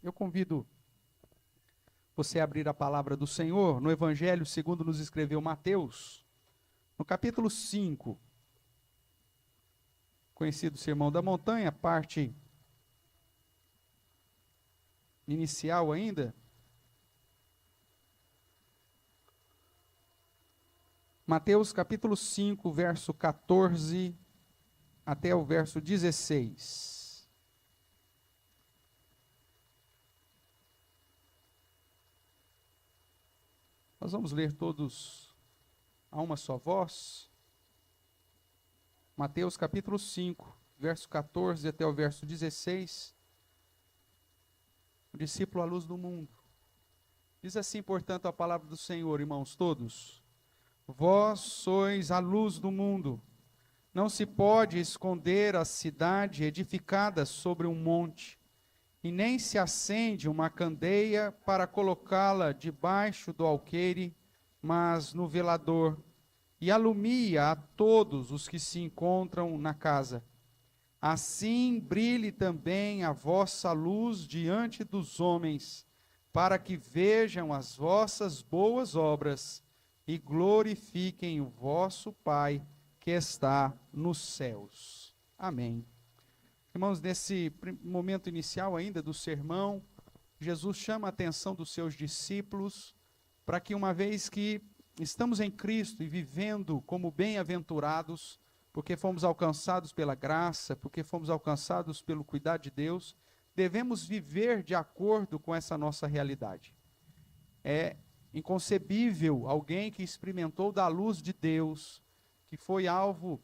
Eu convido você a abrir a palavra do Senhor no Evangelho segundo nos escreveu Mateus, no capítulo 5, conhecido Sermão da Montanha, parte inicial ainda. Mateus capítulo 5, verso 14 até o verso 16. Nós vamos ler todos a uma só voz. Mateus capítulo 5, verso 14 até o verso 16. O discípulo à luz do mundo. Diz assim, portanto, a palavra do Senhor, irmãos todos. Vós sois a luz do mundo. Não se pode esconder a cidade edificada sobre um monte, e nem se acende uma candeia para colocá-la debaixo do alqueire, mas no velador, e alumia a todos os que se encontram na casa. Assim brilhe também a vossa luz diante dos homens, para que vejam as vossas boas obras e glorifiquem o vosso Pai que está nos céus. Amém. Irmãos, nesse momento inicial ainda do sermão, Jesus chama a atenção dos seus discípulos para que, uma vez que estamos em Cristo e vivendo como bem-aventurados, porque fomos alcançados pela graça, porque fomos alcançados pelo cuidado de Deus, devemos viver de acordo com essa nossa realidade. É inconcebível alguém que experimentou da luz de Deus, que foi alvo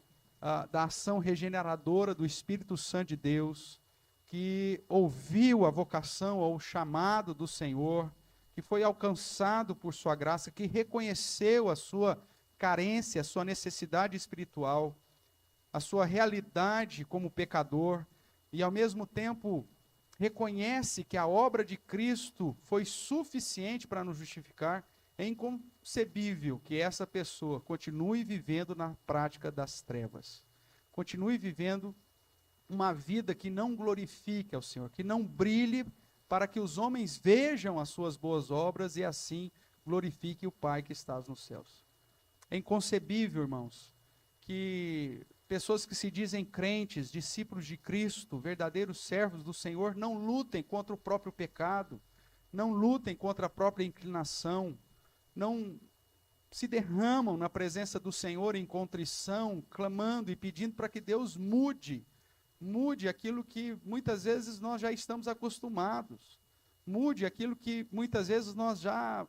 da ação regeneradora do Espírito Santo de Deus, que ouviu a vocação ou o chamado do Senhor, que foi alcançado por sua graça, que reconheceu a sua carência, a sua necessidade espiritual, a sua realidade como pecador, e ao mesmo tempo reconhece que a obra de Cristo foi suficiente para nos justificar. É inconcebível que essa pessoa continue vivendo na prática das trevas, continue vivendo uma vida que não glorifique ao Senhor, que não brilhe para que os homens vejam as suas boas obras e assim glorifique o Pai que está nos céus. É inconcebível, irmãos, que pessoas que se dizem crentes, discípulos de Cristo, verdadeiros servos do Senhor, não lutem contra o próprio pecado, não lutem contra a própria inclinação, não se derramam na presença do Senhor em contrição, clamando e pedindo para que Deus mude aquilo que muitas vezes nós já estamos acostumados, mude aquilo que muitas vezes nós já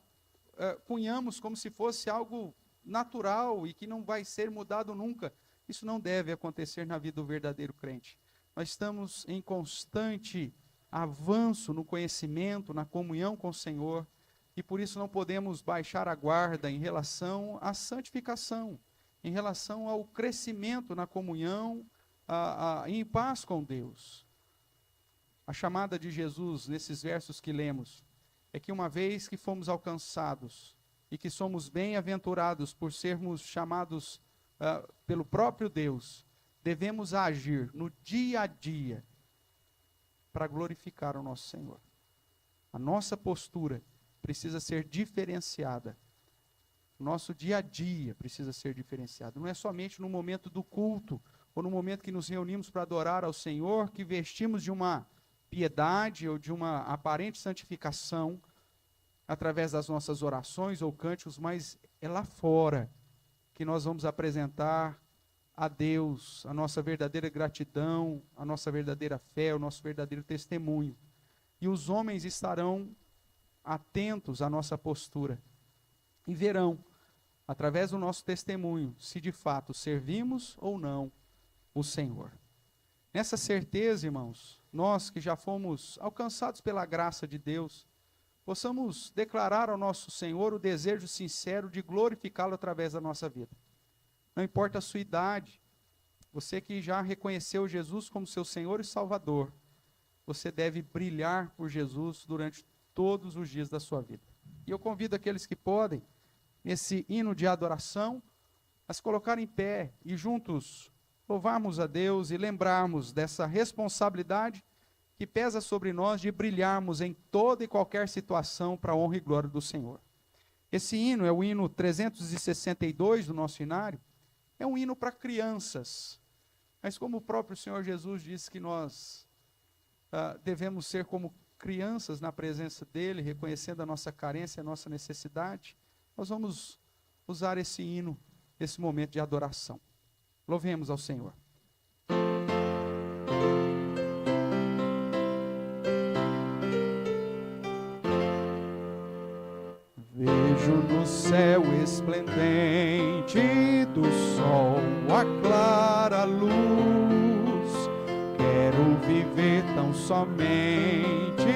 cunhamos como se fosse algo natural e que não vai ser mudado nunca. Isso não deve acontecer na vida do verdadeiro crente. Nós estamos em constante avanço no conhecimento, na comunhão com o Senhor, e por isso não podemos baixar a guarda em relação à santificação, em relação ao crescimento na comunhão, em paz com Deus. A chamada de Jesus, nesses versos que lemos, é que uma vez que fomos alcançados e que somos bem-aventurados por sermos chamados pelo próprio Deus, devemos agir no dia a dia para glorificar o nosso Senhor. A nossa postura precisa ser diferenciada. O nosso dia a dia precisa ser diferenciado. Não é somente no momento do culto, ou no momento que nos reunimos para adorar ao Senhor, que vestimos de uma piedade ou de uma aparente santificação, através das nossas orações ou cânticos, mas é lá fora que nós vamos apresentar a Deus a nossa verdadeira gratidão, a nossa verdadeira fé, o nosso verdadeiro testemunho. E os homens estarão atentos à nossa postura e verão, através do nosso testemunho, se de fato servimos ou não o Senhor. Nessa certeza, irmãos, nós que já fomos alcançados pela graça de Deus, possamos declarar ao nosso Senhor o desejo sincero de glorificá-lo através da nossa vida. Não importa a sua idade, você que já reconheceu Jesus como seu Senhor e Salvador, você deve brilhar por Jesus durante todos os dias da sua vida. E eu convido aqueles que podem, nesse hino de adoração, a se colocar em pé e juntos louvarmos a Deus e lembrarmos dessa responsabilidade que pesa sobre nós de brilharmos em toda e qualquer situação para a honra e glória do Senhor. Esse hino é o hino 362 do nosso hinário, é um hino para crianças, mas como o próprio Senhor Jesus disse que nós devemos ser como crianças na presença dEle, reconhecendo a nossa carência, a nossa necessidade, nós vamos usar esse hino, esse momento de adoração. Louvemos ao Senhor. Vejo no céu esplendente do sol a clara luz. Quero viver tão somente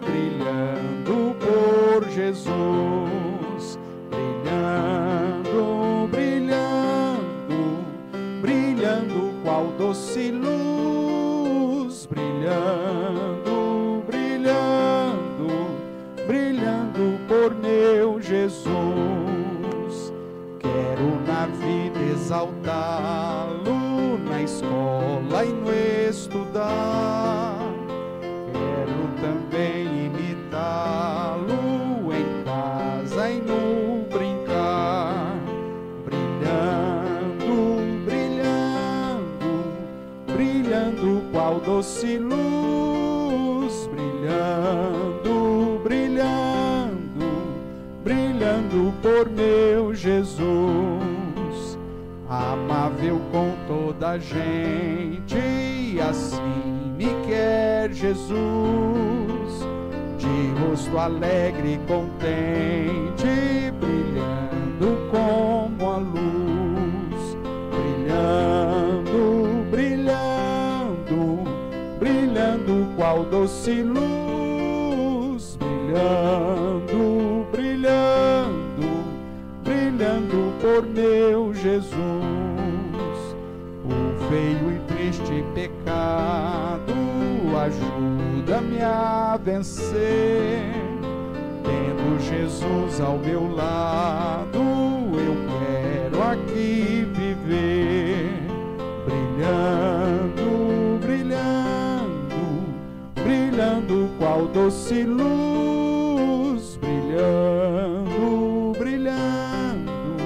brilhando por Jesus. Brilhando, brilhando, brilhando qual doce luz. Brilhando, brilhando, brilhando por meu Jesus. Quero na vida exaltá-lo, na escola e no estudar. Quero também imitá-lo em casa e no brincar. Brilhando, brilhando, brilhando qual doce luz. Brilhando, brilhando, brilhando por meu Jesus. Amável com toda a gente, assim me quer Jesus. De rosto alegre e contente, brilhando como a luz. Brilhando, brilhando, brilhando qual doce luz. Brilhando, brilhando, brilhando por meu Jesus. O feio e triste pecado ajuda-me a vencer. Tendo Jesus ao meu lado, eu quero aqui viver. Brilhando, brilhando, brilhando qual doce luz. Brilhando, brilhando,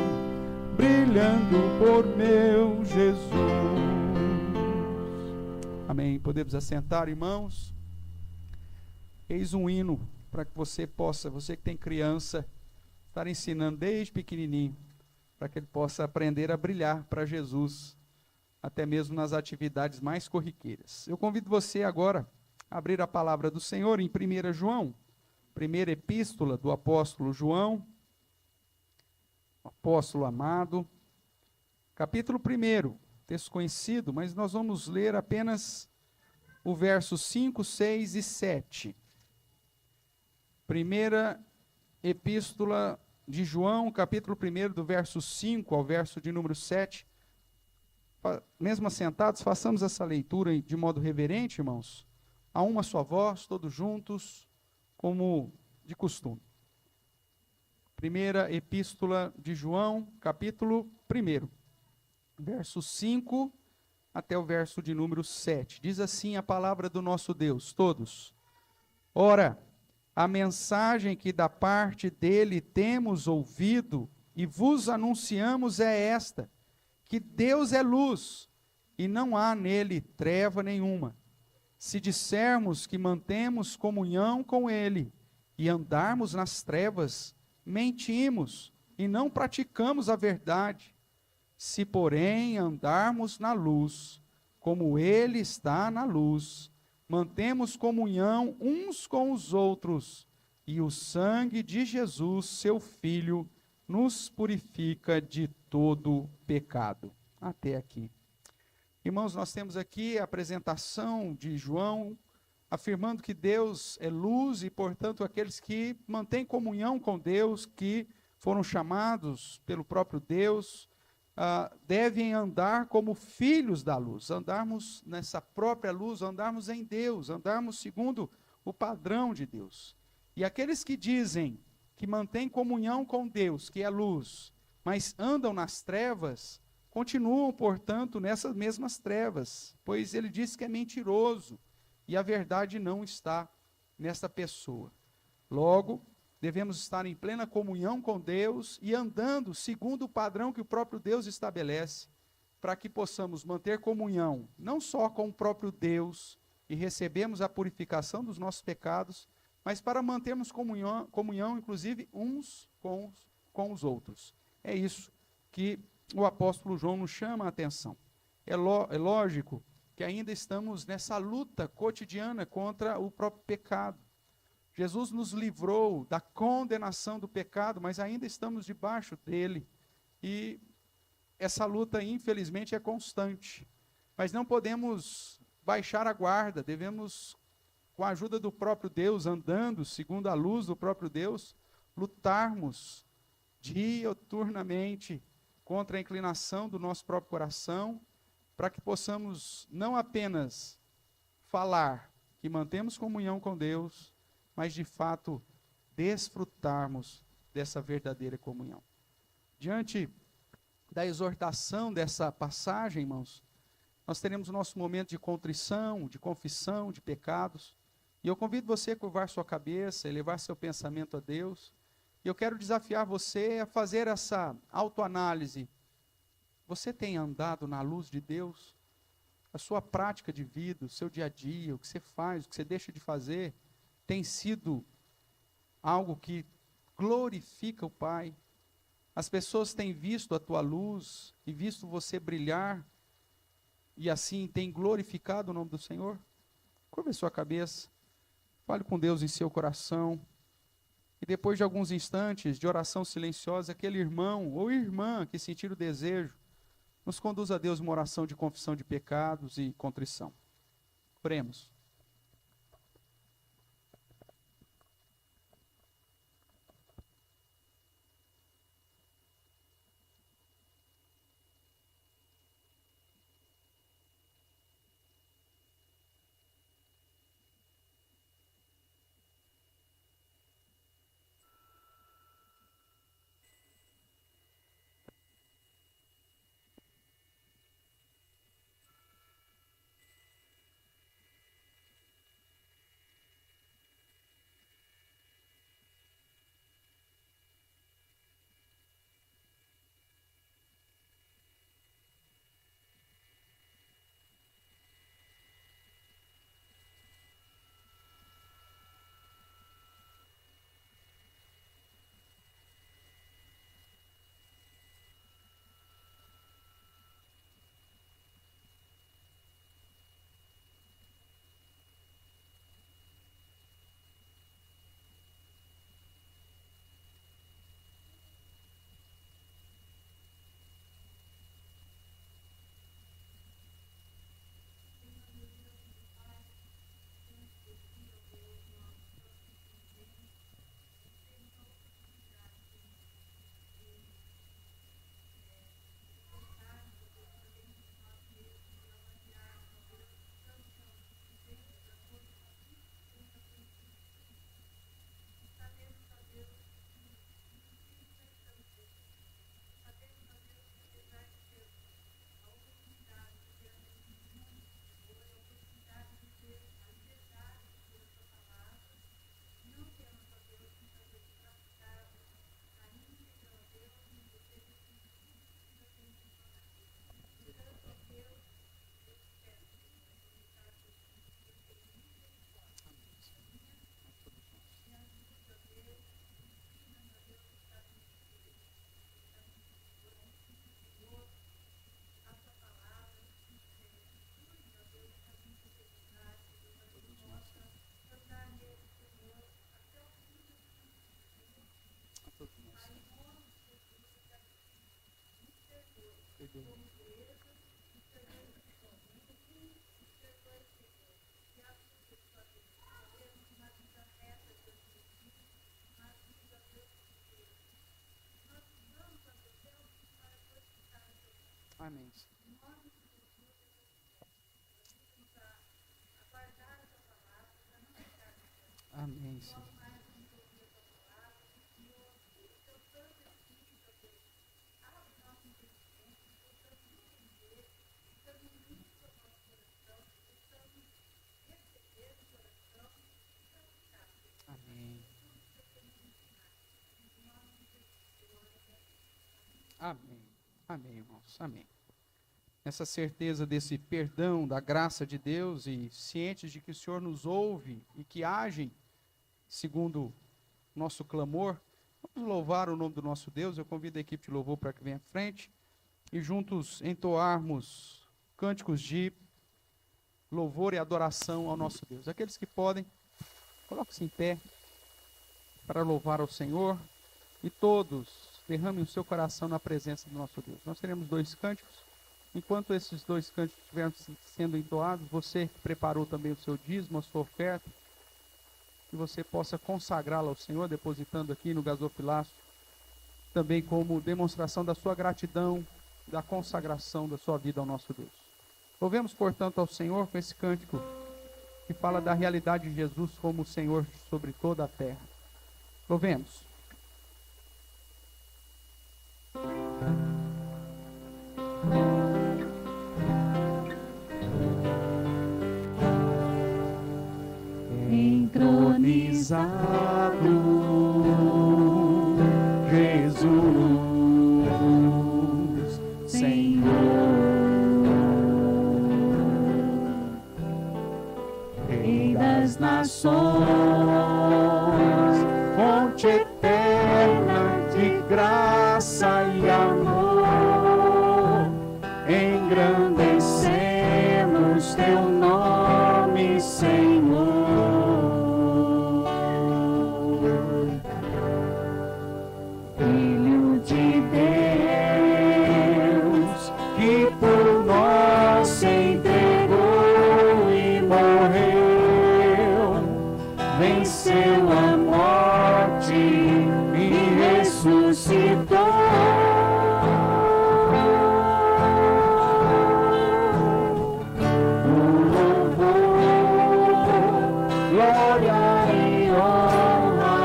brilhando por meu Jesus. Amém. Podemos assentar, irmãos. Eis um hino para que você possa, você que tem criança, estar ensinando desde pequenininho, para que ele possa aprender a brilhar para Jesus, até mesmo nas atividades mais corriqueiras. Eu convido você agora a abrir a palavra do Senhor em 1 João, primeira epístola do apóstolo João, apóstolo amado, capítulo 1, texto conhecido, mas nós vamos ler apenas o verso 5, 6 e 7. Primeira epístola de João, capítulo 1, do verso 5 ao verso de número 7. Mesmo assentados, façamos essa leitura de modo reverente, irmãos, a uma só voz, todos juntos, como de costume. Primeira epístola de João, capítulo 1, verso 5 até o verso de número 7. Diz assim a palavra do nosso Deus, todos. Ora, a mensagem que da parte dele temos ouvido e vos anunciamos é esta, que Deus é luz e não há nele treva nenhuma. Se dissermos que mantemos comunhão com ele e andarmos nas trevas, mentimos e não praticamos a verdade. Se, porém, andarmos na luz, como ele está na luz, mantemos comunhão uns com os outros, e o sangue de Jesus, seu Filho, nos purifica de todo pecado. Até aqui. Irmãos, nós temos aqui a apresentação de João, afirmando que Deus é luz e, portanto, aqueles que mantêm comunhão com Deus, que foram chamados pelo próprio Deus, devem andar como filhos da luz, andarmos nessa própria luz, andarmos em Deus, andarmos segundo o padrão de Deus. E aqueles que dizem que mantêm comunhão com Deus, que é luz, mas andam nas trevas, continuam, portanto, nessas mesmas trevas, pois ele diz que é mentiroso e a verdade não está nesta pessoa. Logo, devemos estar em plena comunhão com Deus e andando segundo o padrão que o próprio Deus estabelece, para que possamos manter comunhão, não só com o próprio Deus, e recebemos a purificação dos nossos pecados, mas para mantermos comunhão inclusive, uns com os outros. É isso que o apóstolo João nos chama a atenção. É lógico que ainda estamos nessa luta cotidiana contra o próprio pecado. Jesus nos livrou da condenação do pecado, mas ainda estamos debaixo dele. E essa luta, infelizmente, é constante. Mas não podemos baixar a guarda, devemos, com a ajuda do próprio Deus, andando segundo a luz do próprio Deus, lutarmos diuturnamente contra a inclinação do nosso próprio coração, para que possamos não apenas falar que mantemos comunhão com Deus, mas de fato desfrutarmos dessa verdadeira comunhão. Diante da exortação dessa passagem, irmãos, nós teremos o nosso momento de contrição, de confissão, de pecados, e eu convido você a curvar sua cabeça, elevar seu pensamento a Deus, e eu quero desafiar você a fazer essa autoanálise. Você tem andado na luz de Deus? A sua prática de vida, o seu dia a dia, o que você faz, o que você deixa de fazer, tem sido algo que glorifica o Pai? As pessoas têm visto a tua luz e visto você brilhar, e assim têm glorificado o nome do Senhor? Curva a sua cabeça, fale com Deus em seu coração, e depois de alguns instantes de oração silenciosa, aquele irmão ou irmã que sentir o desejo, nos conduz a Deus uma oração de confissão de pecados e contrição. Oremos. Amém. Amém, Senhor. Amém. Amém, irmãos. Amém. Essa certeza desse perdão, da graça de Deus e cientes de que o Senhor nos ouve e que age segundo nosso clamor, vamos louvar o nome do nosso Deus. Eu convido a equipe de louvor para que venha à frente e juntos entoarmos cânticos de louvor e adoração ao nosso Deus. Aqueles que podem, coloquem-se em pé para louvar ao Senhor e todos derramem o seu coração na presença do nosso Deus. Nós teremos 2 cânticos. Enquanto esses 2 cânticos estiverem sendo entoados, você que preparou também o seu dízimo, a sua oferta, que você possa consagrá-la ao Senhor, depositando aqui no gasofilaço, também como demonstração da sua gratidão, da consagração da sua vida ao nosso Deus. Louvemos, portanto, ao Senhor com esse cântico que fala da realidade de Jesus como o Senhor sobre toda a terra. Louvemos. Entronizado Jesus, Senhor, Rei das nações, fonte eterna de graça e amor, engrandecemos teu nome, Senhor. Filho de Deus, que por nós se entregou e morreu, venceu a morte e ressuscitou. Glória e honra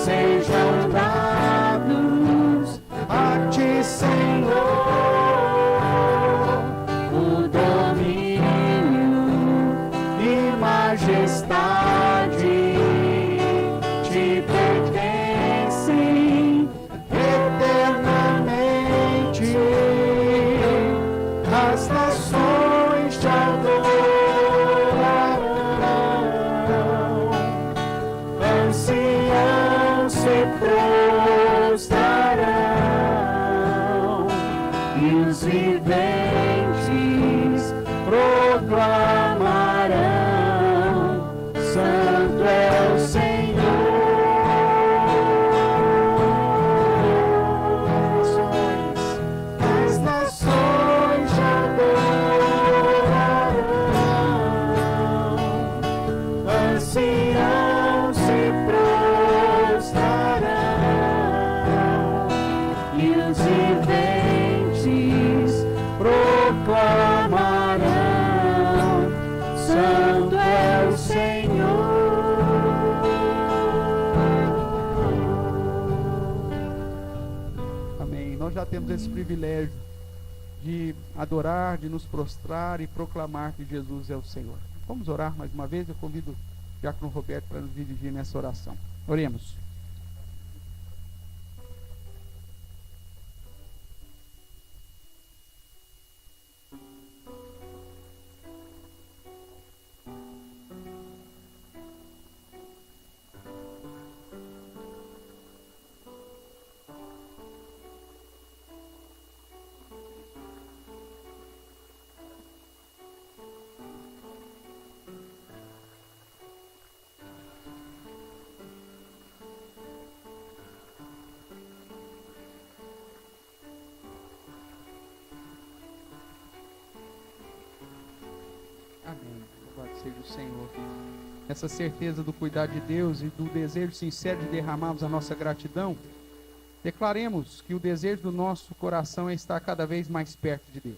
sejam dados a ti, Senhor, o domínio e majestade te pertencem eternamente. As nações te adorarão, anciãos se prostrarão e os viventes proclamarão: Santo é o Senhor. As nações te adorarão, anciãos se prostrarão e os viventes proclamarão: Santo é o Senhor. Amém. Nós já temos esse privilégio de adorar, de nos prostrar e proclamar que Jesus é o Senhor. Vamos orar mais uma vez. Eu convido o diácono Roberto para nos dirigir nessa oração. Oremos. Amém. Louvado seja o Senhor. Essa certeza do cuidar de Deus e do desejo sincero de derramarmos a nossa gratidão, declaremos que o desejo do nosso coração é estar cada vez mais perto de Deus.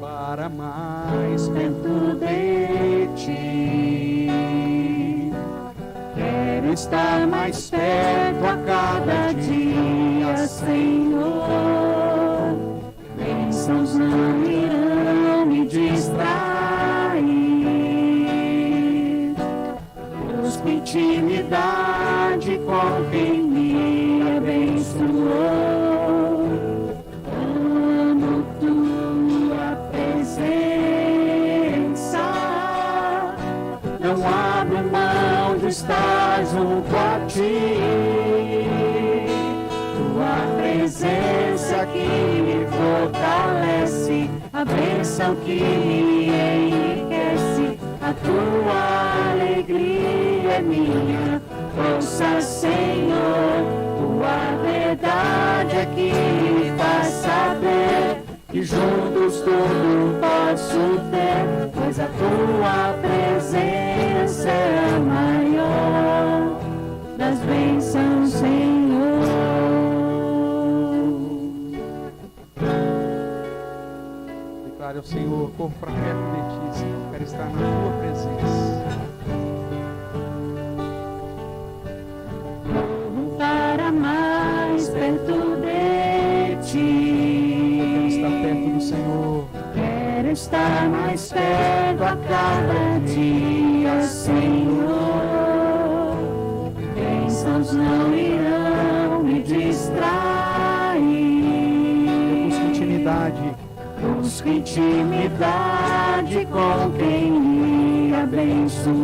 Para mais Perto de ti, quero estar mais perto a cada dia. Senhor, bênçãos não irão me distrair. Busco intimidade com quem me abençoou. Amo tua presença, não abro mão de estar junto a ti. Tua presença que me fortalece, a bênção que me enriquece, a tua alegria é minha força, Senhor. Tua verdade é que me faz saber que juntos tudo posso ter, pois a tua presença é a maior das bênçãos, Senhor. Declare ao Senhor, corro para perto de ti, Senhor, quero estar na tua presença. Corro para mais perto de ti. Estar perto do Senhor. Quero estar mais perto a cada dia, Senhor. Bênçãos não irão me distrair. Busco intimidade. Busco intimidade com quem me abençoou.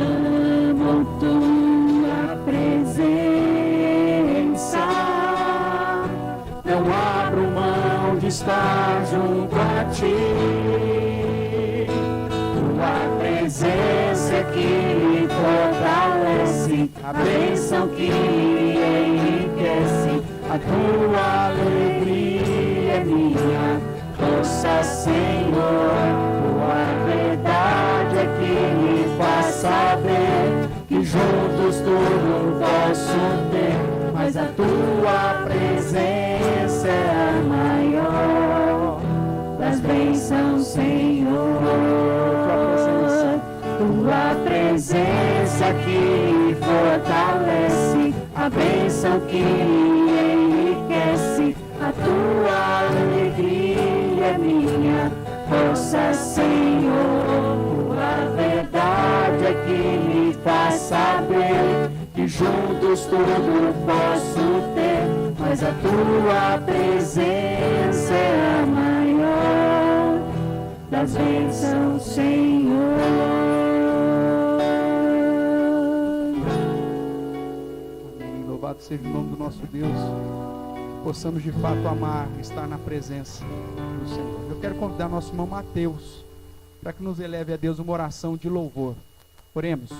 Amo tua presença, não abro mão de estar junto a ti. Tua presença é que me fortalece, a bênção que me enriquece, a tua alegria é minha força, Senhor. Tua verdade é que me faz saber que juntos tudo posso ter, mas a tua presença é a maior das bênçãos, Senhor. Tua presença que me fortalece, a bênção que me enriquece, a tua alegria é minha força, Senhor. Tua verdade é que me faz saber que juntos tudo posso ter, mas a tua presença é a maior das bênçãos, Senhor. Amém. Louvado seja o nome do nosso Deus. Possamos de fato amar, estar na presença do Senhor. Eu quero convidar nosso irmão Mateus para que nos eleve a Deus uma oração de louvor. Oremos.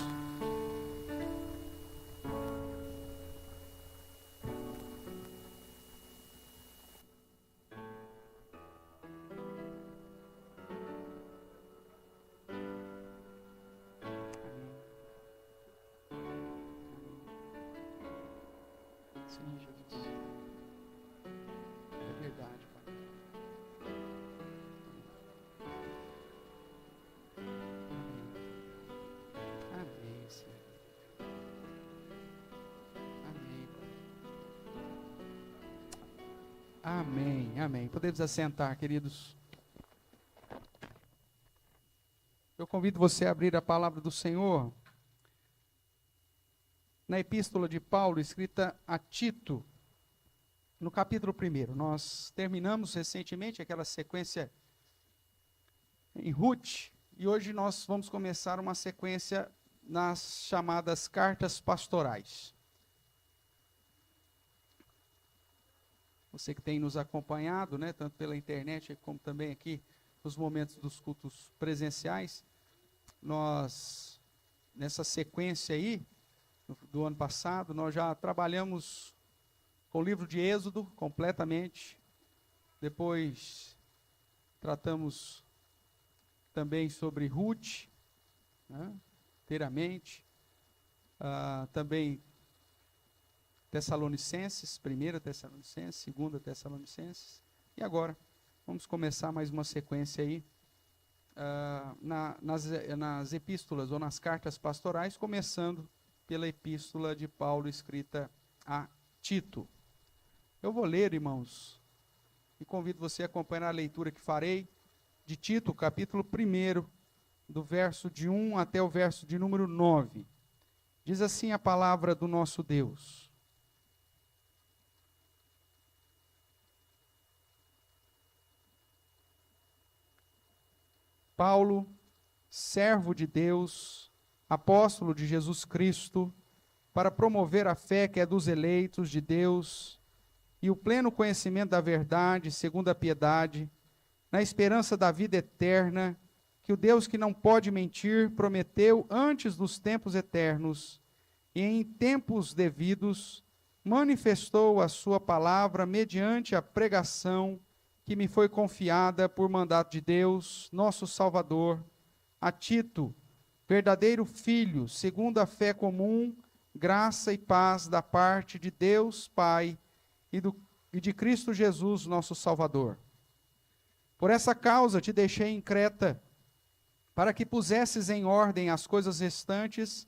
Sim, Jesus. É verdade, Pai. Amém, Senhor. Amém, Pai. Amém, amém. Podemos assentar, queridos. Eu convido você a abrir a palavra do Senhor na epístola de Paulo, escrita a Tito, no capítulo 1. Nós terminamos recentemente aquela sequência em Ruth, e hoje nós vamos começar uma sequência nas chamadas cartas pastorais. Você que tem nos acompanhado, né, tanto pela internet como também aqui nos momentos dos cultos presenciais, nós, nessa sequência aí, do ano passado, nós já trabalhamos com o livro de Êxodo completamente. Depois tratamos também sobre Ruth, né, inteiramente. Também Tessalonicenses, 1 Tessalonicenses, 2 Tessalonicenses. E agora vamos começar mais uma sequência aí nas epístolas ou nas cartas pastorais, começando pela epístola de Paulo escrita a Tito. Eu vou ler, irmãos, e convido você a acompanhar a leitura que farei de Tito, capítulo 1, do verso de 1 até o verso de número 9. Diz assim a palavra do nosso Deus. Paulo, servo de Deus, apóstolo de Jesus Cristo, para promover a fé que é dos eleitos de Deus e o pleno conhecimento da verdade, segundo a piedade, na esperança da vida eterna, que o Deus que não pode mentir prometeu antes dos tempos eternos e em tempos devidos manifestou a sua palavra mediante a pregação que me foi confiada por mandato de Deus, nosso Salvador, a Tito, verdadeiro filho, segundo a fé comum, graça e paz da parte de Deus Pai e de Cristo Jesus, nosso Salvador. Por essa causa te deixei em Creta, para que pusesses em ordem as coisas restantes,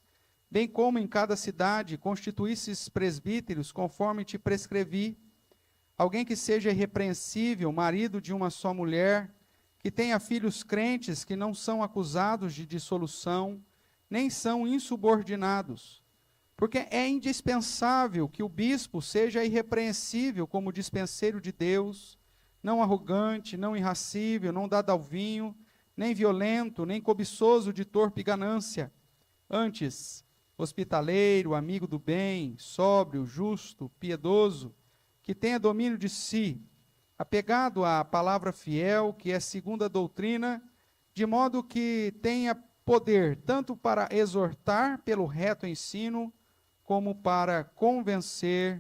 bem como em cada cidade constituísses presbíteros, conforme te prescrevi, alguém que seja irrepreensível, marido de uma só mulher, que tenha filhos crentes que não são acusados de dissolução, nem são insubordinados. Porque é indispensável que o bispo seja irrepreensível como dispenseiro de Deus, não arrogante, não irracível, não dado ao vinho, nem violento, nem cobiçoso de torpe ganância. Antes, hospitaleiro, amigo do bem, sóbrio, justo, piedoso, que tenha domínio de si, apegado à palavra fiel, que é segundo a doutrina, de modo que tenha poder tanto para exortar pelo reto ensino, como para convencer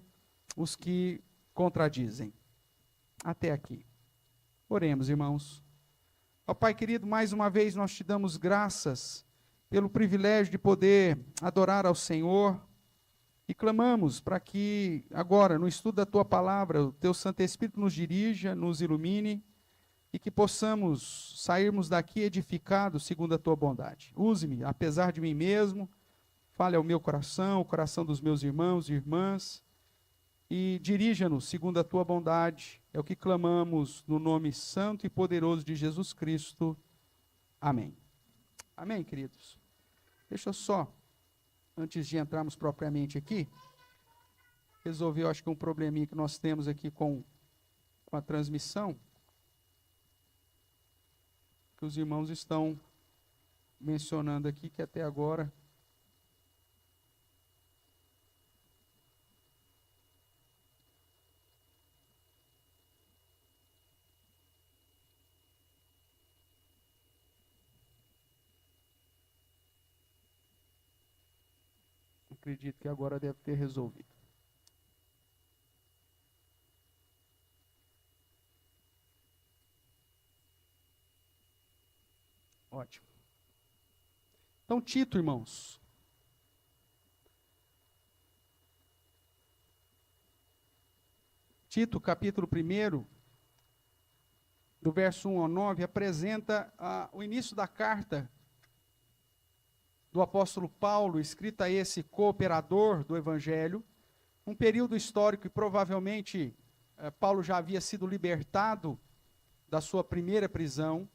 os que contradizem. Até aqui. Oremos, irmãos. Ó Pai querido, mais uma vez nós te damos graças pelo privilégio de poder adorar ao Senhor e clamamos para que agora, no estudo da Tua Palavra, o Teu Santo Espírito nos dirija, nos ilumine e que possamos sairmos daqui edificados segundo a Tua bondade. Use-me, apesar de mim mesmo, fale ao meu coração, o coração dos meus irmãos e irmãs, e dirija-nos segundo a Tua bondade. É o que clamamos no nome santo e poderoso de Jesus Cristo. Amém. Amém, queridos? Deixa eu só, antes de entrarmos propriamente aqui, resolver, eu acho que um probleminha que nós temos aqui com a transmissão, que os irmãos estão mencionando aqui, que até agora acredito que agora deve ter resolvido. Ótimo. Então, Tito, irmãos. Tito, capítulo 1, do verso 1 ao 9, apresenta o início da carta do apóstolo Paulo, escrita a esse cooperador do Evangelho, um período histórico que provavelmente Paulo já havia sido libertado da sua primeira prisão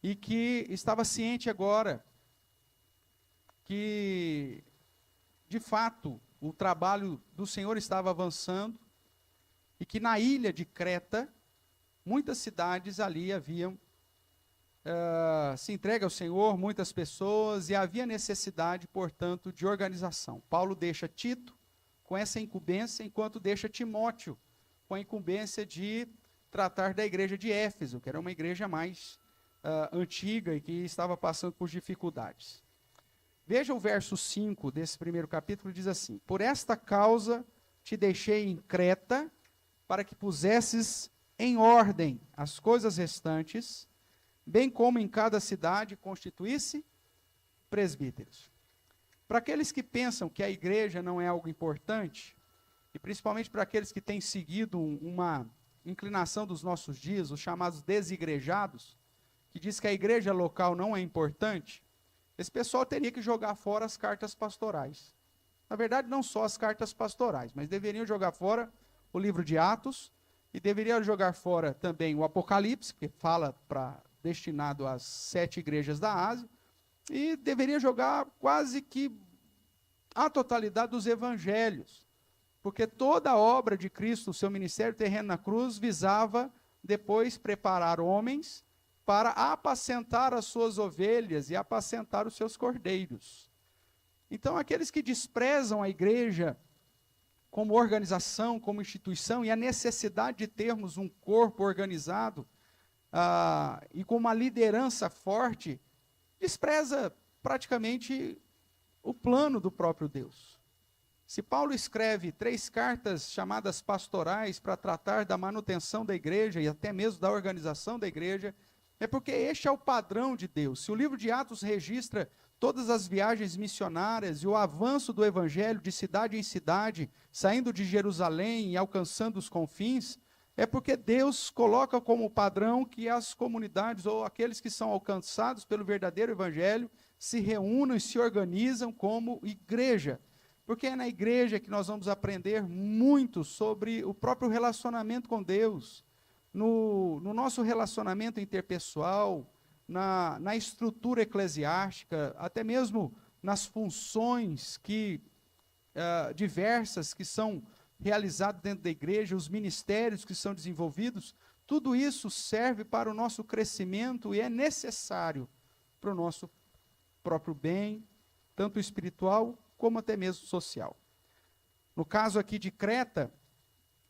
e que estava ciente agora que, de fato, o trabalho do Senhor estava avançando e que na ilha de Creta, muitas cidades ali haviam se entregue ao Senhor, muitas pessoas, e havia necessidade, portanto, de organização. Paulo deixa Tito com essa incumbência, enquanto deixa Timóteo com a incumbência de tratar da igreja de Éfeso, que era uma igreja mais antiga e que estava passando por dificuldades. Veja o verso 5 desse primeiro capítulo, diz assim: por esta causa te deixei em Creta, para que pusesses em ordem as coisas restantes, bem como em cada cidade constituísse presbíteros. Para aqueles que pensam que a igreja não é algo importante, e principalmente para aqueles que têm seguido uma inclinação dos nossos dias, os chamados desigrejados, que diz que a igreja local não é importante, esse pessoal teria que jogar fora as cartas pastorais. Na verdade, não só as cartas pastorais, mas deveriam jogar fora o livro de Atos e deveriam jogar fora também o Apocalipse, que fala destinado às 7 igrejas da Ásia, e deveria jogar quase que a totalidade dos evangelhos, porque toda a obra de Cristo, o seu ministério terreno na cruz, visava depois preparar homens para apacentar as suas ovelhas e apacentar os seus cordeiros. Então, aqueles que desprezam a igreja como organização, como instituição, e a necessidade de termos um corpo organizado e com uma liderança forte, despreza praticamente o plano do próprio Deus. Se Paulo escreve 3 cartas chamadas pastorais para tratar da manutenção da igreja e até mesmo da organização da igreja, é porque este é o padrão de Deus. Se o livro de Atos registra todas as viagens missionárias e o avanço do evangelho de cidade em cidade, saindo de Jerusalém e alcançando os confins, é porque Deus coloca como padrão que as comunidades ou aqueles que são alcançados pelo verdadeiro evangelho se reúnam e se organizam como igreja. Porque é na igreja que nós vamos aprender muito sobre o próprio relacionamento com Deus, no nosso relacionamento interpessoal, na estrutura eclesiástica, até mesmo nas funções diversas que são realizadas dentro da igreja, os ministérios que são desenvolvidos, tudo isso serve para o nosso crescimento e é necessário para o nosso próprio bem, tanto espiritual como até mesmo social. No caso aqui de Creta,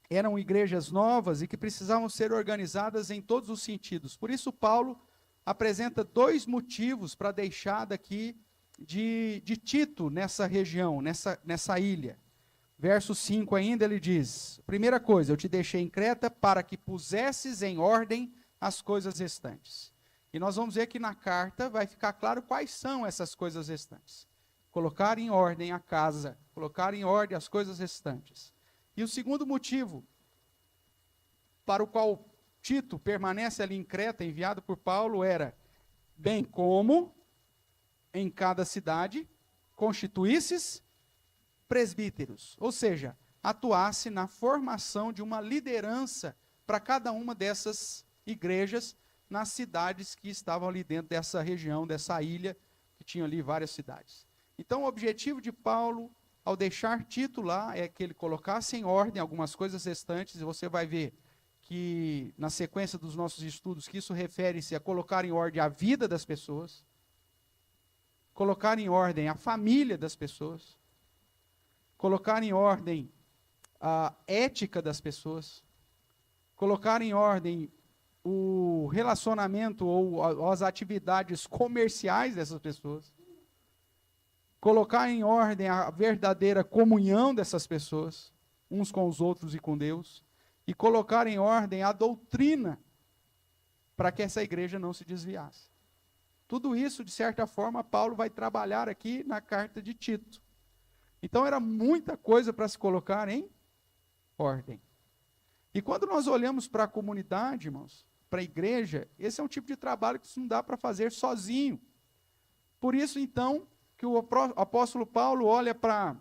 eram igrejas novas e que precisavam ser organizadas em todos os sentidos. Por isso Paulo apresenta 2 motivos para a deixada aqui de Tito nessa região, nessa ilha. Verso 5 ainda ele diz, primeira coisa, eu te deixei em Creta para que pusesses em ordem as coisas restantes. E nós vamos ver que na carta vai ficar claro quais são essas coisas restantes. Colocar em ordem a casa, colocar em ordem as coisas restantes. E o segundo motivo para o qual Tito permanece ali em Creta, enviado por Paulo, era, bem como em cada cidade constituísses presbíteros, ou seja, atuasse na formação de uma liderança para cada uma dessas igrejas nas cidades que estavam ali dentro dessa região, dessa ilha, que tinha ali várias cidades. Então, o objetivo de Paulo, ao deixar Tito lá, é que ele colocasse em ordem algumas coisas restantes, e você vai ver que, na sequência dos nossos estudos, que isso refere-se a colocar em ordem a vida das pessoas, colocar em ordem a família das pessoas, colocar em ordem a ética das pessoas, colocar em ordem o relacionamento ou as atividades comerciais dessas pessoas, colocar em ordem a verdadeira comunhão dessas pessoas, uns com os outros e com Deus, e colocar em ordem a doutrina para que essa igreja não se desviasse. Tudo isso, de certa forma, Paulo vai trabalhar aqui na carta de Tito. Então era muita coisa para se colocar em ordem. E quando nós olhamos para a comunidade, irmãos, para a igreja, esse é um tipo de trabalho que não dá para fazer sozinho. Por isso, então, que o apóstolo Paulo olha para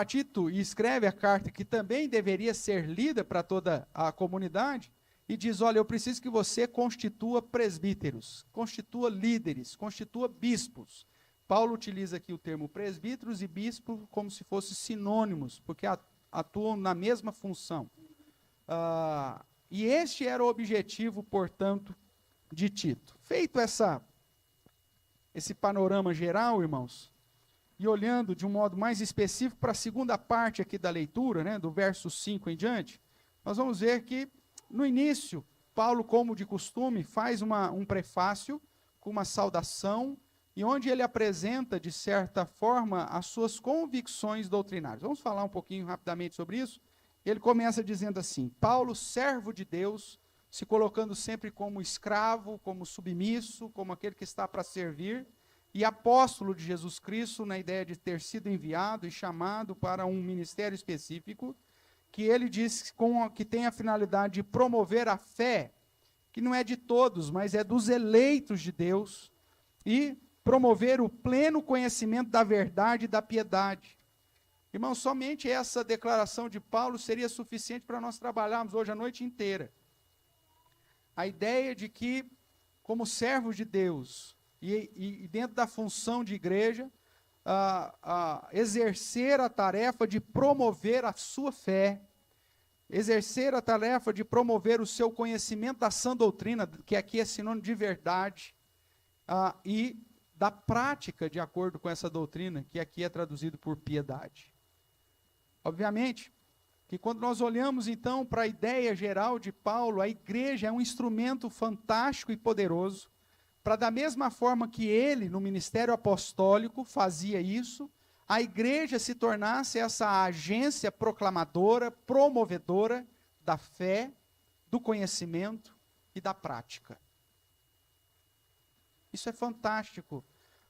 Tito e escreve a carta que também deveria ser lida para toda a comunidade, e diz, olha, eu preciso que você constitua presbíteros, constitua líderes, constitua bispos. Paulo utiliza aqui o termo presbíteros e bispo como se fossem sinônimos, porque atuam na mesma função. E este era o objetivo, portanto, de Tito. Feito esse panorama geral, irmãos, e olhando de um modo mais específico para a segunda parte aqui da leitura, né, do verso 5 em diante, nós vamos ver que, no início, Paulo, como de costume, faz um prefácio com uma saudação, e onde ele apresenta, de certa forma, as suas convicções doutrinárias. Vamos falar um pouquinho rapidamente sobre isso? Ele começa dizendo assim, Paulo, servo de Deus, se colocando sempre como escravo, como submisso, como aquele que está para servir, e apóstolo de Jesus Cristo, na ideia de ter sido enviado e chamado para um ministério específico, que ele diz que tem a finalidade de promover a fé, que não é de todos, mas é dos eleitos de Deus, e promover o pleno conhecimento da verdade e da piedade. Irmão, somente essa declaração de Paulo seria suficiente para nós trabalharmos hoje a noite inteira. A ideia de que, como servos de Deus, e dentro da função de igreja, exercer a tarefa de promover a sua fé, exercer a tarefa de promover o seu conhecimento da sã doutrina, que aqui é sinônimo de verdade, e da prática de acordo com essa doutrina, que aqui é traduzido por piedade. Obviamente, que quando nós olhamos então para a ideia geral de Paulo, a igreja é um instrumento fantástico e poderoso, para da mesma forma que ele, no ministério apostólico, fazia isso, a igreja se tornasse essa agência proclamadora, promovedora da fé, do conhecimento e da prática. Isso é fantástico,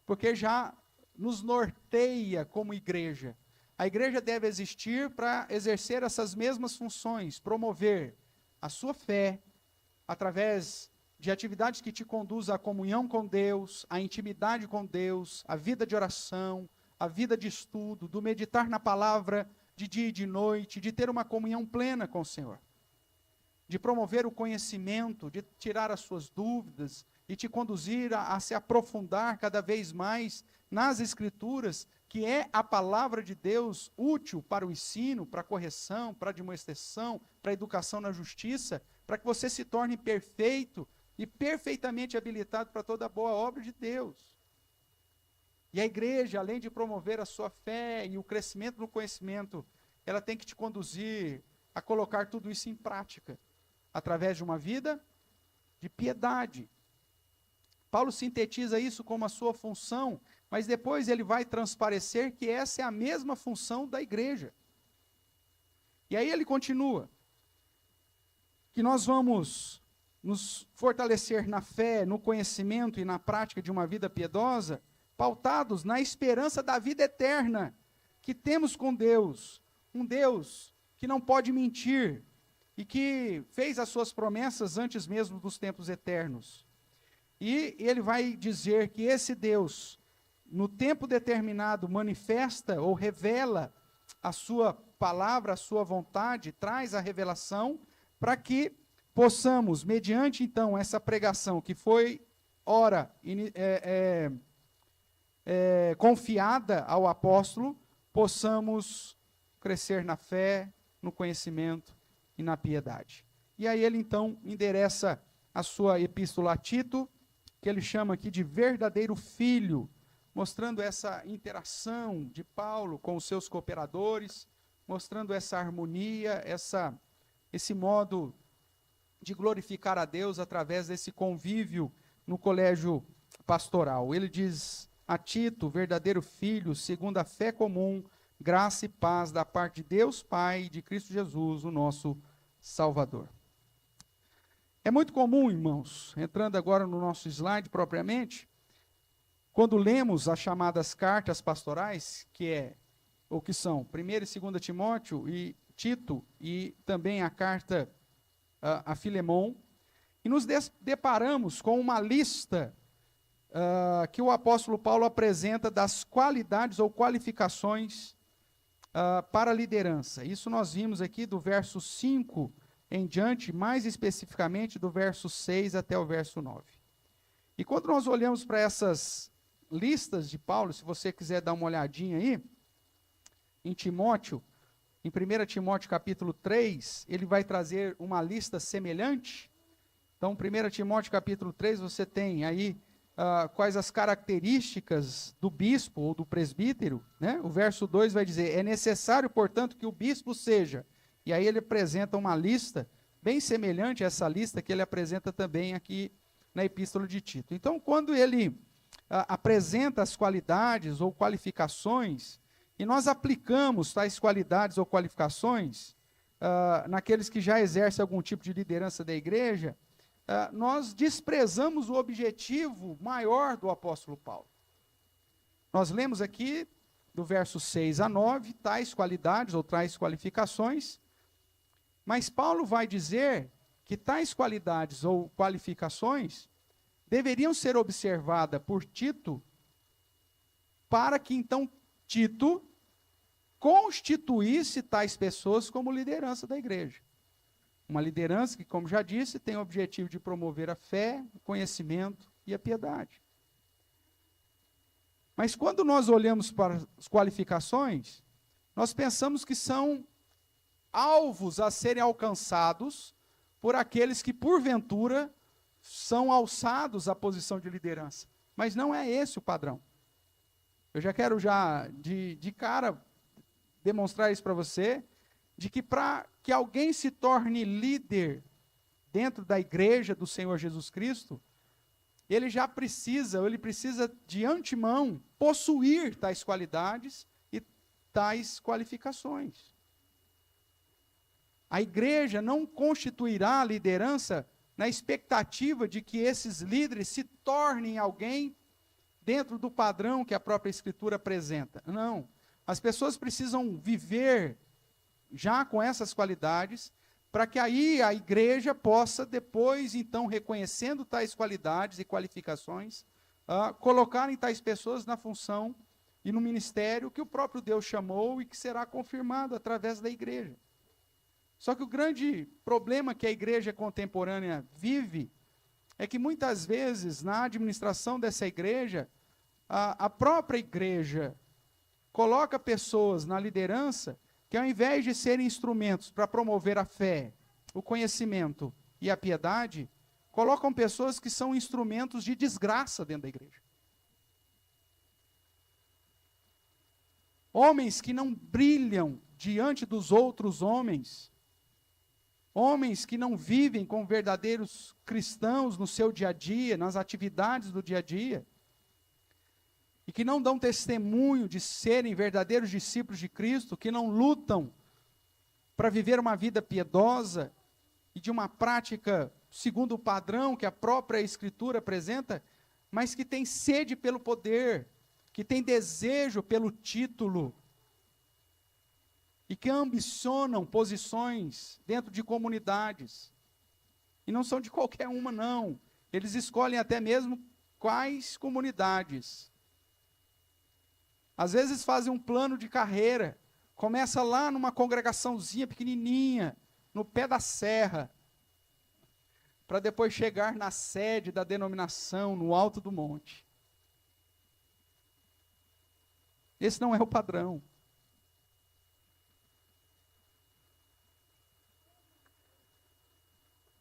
porque já nos norteia como igreja. A igreja deve existir para exercer essas mesmas funções, promover a sua fé, através de atividades que te conduzam à comunhão com Deus, à intimidade com Deus, à vida de oração, à vida de estudo, do meditar na palavra de dia e de noite, de ter uma comunhão plena com o Senhor. De promover o conhecimento, de tirar as suas dúvidas e te conduzir a se aprofundar cada vez mais nas Escrituras, que é a palavra de Deus útil para o ensino, para a correção, para a admoestação, para a educação na justiça, para que você se torne perfeito e perfeitamente habilitado para toda boa obra de Deus. E a igreja, além de promover a sua fé e o crescimento no conhecimento, ela tem que te conduzir a colocar tudo isso em prática, através de uma vida de piedade. Paulo sintetiza isso como a sua função, mas depois ele vai transparecer que essa é a mesma função da igreja. E aí ele continua, que nós vamos nos fortalecer na fé, no conhecimento e na prática de uma vida piedosa, pautados na esperança da vida eterna que temos com Deus, um Deus que não pode mentir e que fez as suas promessas antes mesmo dos tempos eternos. E ele vai dizer que esse Deus, no tempo determinado, manifesta ou revela a sua palavra, a sua vontade, traz a revelação para que possamos, mediante então essa pregação que foi, ora, confiada ao apóstolo, possamos crescer na fé, no conhecimento e na piedade. E aí ele então endereça a sua epístola a Tito, que ele chama aqui de verdadeiro filho, mostrando essa interação de Paulo com os seus cooperadores, mostrando essa harmonia, esse modo de glorificar a Deus através desse convívio no colégio pastoral. Ele diz a Tito, verdadeiro filho, segundo a fé comum, graça e paz da parte de Deus Pai e de Cristo Jesus, o nosso Salvador. É muito comum, irmãos, entrando agora no nosso slide propriamente, quando lemos as chamadas cartas pastorais, que são 1ª e 2ª Timóteo e Tito, e também a carta a Filemon, e nos deparamos com uma lista que o apóstolo Paulo apresenta das qualidades ou qualificações para a liderança. Isso nós vimos aqui do verso 5 em diante, mais especificamente do verso 6 até o verso 9. E quando nós olhamos para essas listas de Paulo, se você quiser dar uma olhadinha aí, em Timóteo, em 1 Timóteo capítulo 3, ele vai trazer uma lista semelhante. Então, 1 Timóteo capítulo 3, você tem aí quais as características do bispo ou do presbítero, né? O verso 2 vai dizer, é necessário, portanto, que o bispo seja. E aí ele apresenta uma lista bem semelhante a essa lista que ele apresenta também aqui na epístola de Tito. Então, quando ele apresenta as qualidades ou qualificações, e nós aplicamos tais qualidades ou qualificações naqueles que já exercem algum tipo de liderança da igreja, nós desprezamos o objetivo maior do apóstolo Paulo. Nós lemos aqui, do verso 6 a 9, tais qualidades ou tais qualificações, mas Paulo vai dizer que tais qualidades ou qualificações deveriam ser observadas por Tito para que então Tito constituísse tais pessoas como liderança da igreja. Uma liderança que, como já disse, tem o objetivo de promover a fé, o conhecimento e a piedade. Mas quando nós olhamos para as qualificações, nós pensamos que são alvos a serem alcançados por aqueles que, porventura, são alçados à posição de liderança. Mas não é esse o padrão. Eu já quero de cara demonstrar isso para você, de que para que alguém se torne líder dentro da igreja do Senhor Jesus Cristo, ele precisa de antemão possuir tais qualidades e tais qualificações. A igreja não constituirá a liderança na expectativa de que esses líderes se tornem alguém dentro do padrão que a própria Escritura apresenta. Não. As pessoas precisam viver já com essas qualidades, para que aí a igreja possa depois, então, reconhecendo tais qualidades e qualificações, colocarem tais pessoas na função e no ministério que o próprio Deus chamou e que será confirmado através da igreja. Só que o grande problema que a igreja contemporânea vive é que muitas vezes na administração dessa igreja, a própria igreja coloca pessoas na liderança que, ao invés de serem instrumentos para promover a fé, o conhecimento e a piedade, colocam pessoas que são instrumentos de desgraça dentro da igreja. Homens que não brilham diante dos outros homens, homens que não vivem como verdadeiros cristãos no seu dia a dia, nas atividades do dia a dia, e que não dão testemunho de serem verdadeiros discípulos de Cristo, que não lutam para viver uma vida piedosa e de uma prática segundo o padrão que a própria Escritura apresenta, mas que têm sede pelo poder, que têm desejo pelo título, e que ambicionam posições dentro de comunidades. E não são de qualquer uma, não. Eles escolhem até mesmo quais comunidades. Às vezes fazem um plano de carreira, começa lá numa congregaçãozinha pequenininha, no pé da serra, para depois chegar na sede da denominação, no alto do monte. Esse não é o padrão.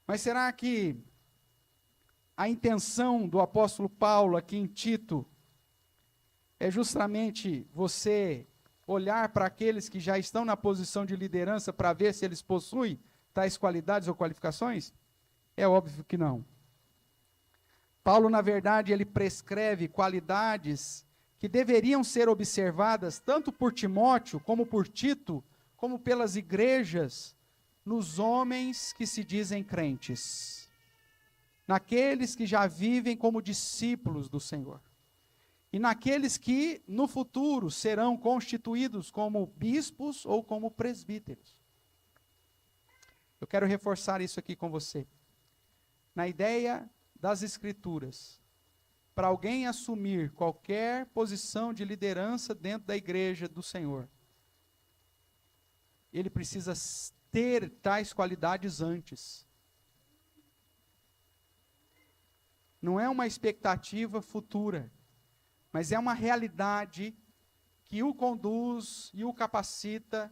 Mas será que a intenção do apóstolo Paulo aqui em Tito é justamente você olhar para aqueles que já estão na posição de liderança para ver se eles possuem tais qualidades ou qualificações? É óbvio que não. Paulo, na verdade, ele prescreve qualidades que deveriam ser observadas tanto por Timóteo, como por Tito, como pelas igrejas, nos homens que se dizem crentes, naqueles que já vivem como discípulos do Senhor. E naqueles que, no futuro, serão constituídos como bispos ou como presbíteros. Eu quero reforçar isso aqui com você. Na ideia das Escrituras, para alguém assumir qualquer posição de liderança dentro da igreja do Senhor, ele precisa ter tais qualidades antes. Não é uma expectativa futura, mas é uma realidade que o conduz e o capacita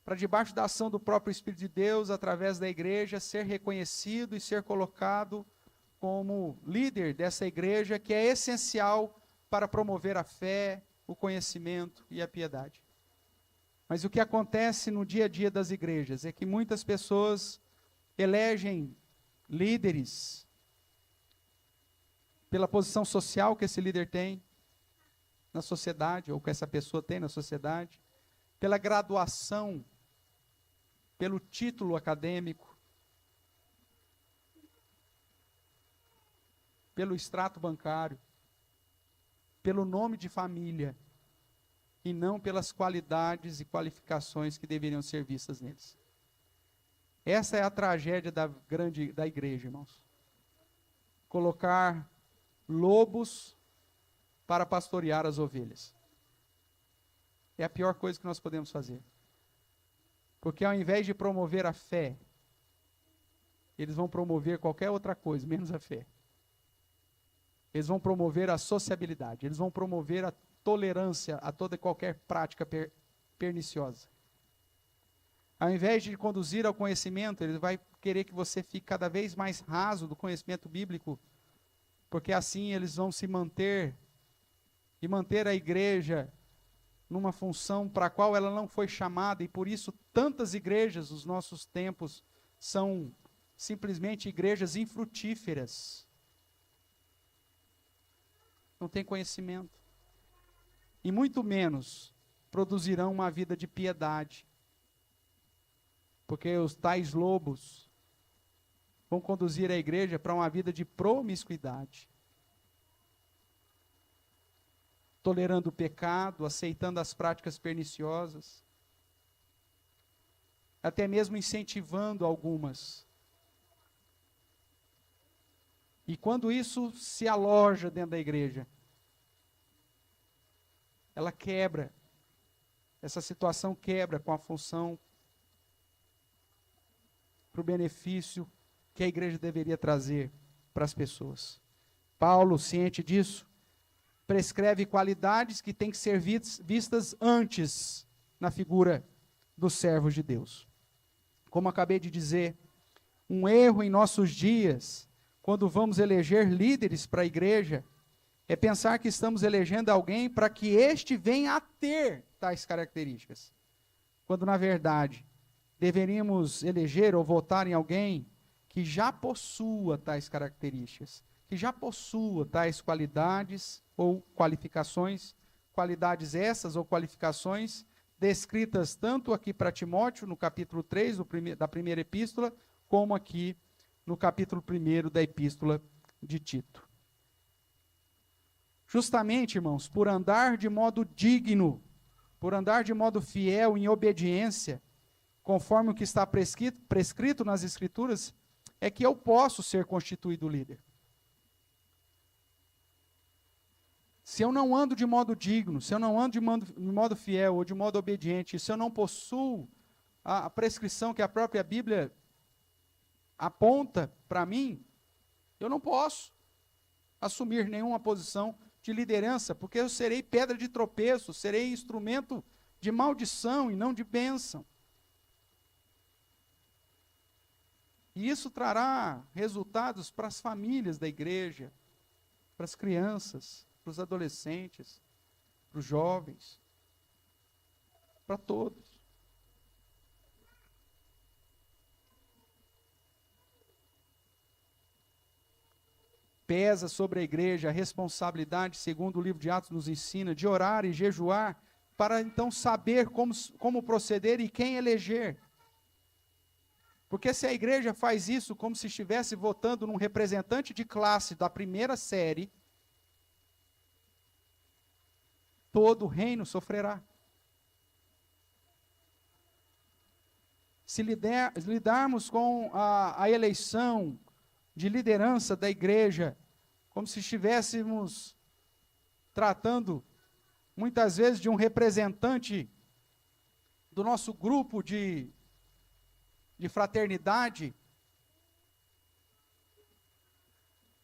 para, debaixo da ação do próprio Espírito de Deus, através da igreja, ser reconhecido e ser colocado como líder dessa igreja, que é essencial para promover a fé, o conhecimento e a piedade. Mas o que acontece no dia a dia das igrejas é que muitas pessoas elegem líderes pela posição social que esse líder tem na sociedade, ou que essa pessoa tem na sociedade, pela graduação, pelo título acadêmico, pelo extrato bancário, pelo nome de família, e não pelas qualidades e qualificações que deveriam ser vistas neles. Essa é a tragédia da igreja, irmãos. Colocar lobos para pastorear as ovelhas. É a pior coisa que nós podemos fazer. Porque ao invés de promover a fé, eles vão promover qualquer outra coisa, menos a fé. Eles vão promover a sociabilidade, eles vão promover a tolerância a toda e qualquer prática perniciosa. Ao invés de conduzir ao conhecimento, ele vai querer que você fique cada vez mais raso do conhecimento bíblico, porque assim eles vão se manter e manter a igreja numa função para a qual ela não foi chamada, e por isso tantas igrejas nos nossos tempos são simplesmente igrejas infrutíferas. Não tem conhecimento. E muito menos produzirão uma vida de piedade. Porque os tais lobos vão conduzir a igreja para uma vida de promiscuidade. Tolerando o pecado, aceitando as práticas perniciosas. Até mesmo incentivando algumas. E quando isso se aloja dentro da igreja, ela quebra. Essa situação quebra com a função para o benefício que a igreja deveria trazer para as pessoas. Paulo, ciente disso, prescreve qualidades que têm que ser vistas antes na figura dos servos de Deus. Como acabei de dizer, um erro em nossos dias, quando vamos eleger líderes para a igreja, é pensar que estamos elegendo alguém para que este venha a ter tais características. Quando, na verdade, deveríamos eleger ou votar em alguém que já possua tais características, que já possua tais qualidades ou qualificações, qualidades essas ou qualificações descritas tanto aqui para Timóteo, no capítulo 3 da primeira epístola, como aqui no capítulo 1 da epístola de Tito. Justamente, irmãos, por andar de modo digno, por andar de modo fiel, em obediência, conforme o que está prescrito nas Escrituras, é que eu posso ser constituído líder. Se eu não ando de modo digno, se eu não ando de modo fiel ou de modo obediente, se eu não possuo a prescrição que a própria Bíblia aponta para mim, eu não posso assumir nenhuma posição de liderança, porque eu serei pedra de tropeço, serei instrumento de maldição e não de bênção. E isso trará resultados para as famílias da igreja, para as crianças, para os adolescentes, para os jovens, para todos. Pesa sobre a igreja a responsabilidade, segundo o livro de Atos nos ensina, de orar e jejuar, para então saber como proceder e quem eleger. Porque se a igreja faz isso como se estivesse votando num representante de classe da primeira série, todo o reino sofrerá. Se lidarmos com a eleição de liderança da igreja, como se estivéssemos tratando, muitas vezes, de um representante do nosso grupo de fraternidade,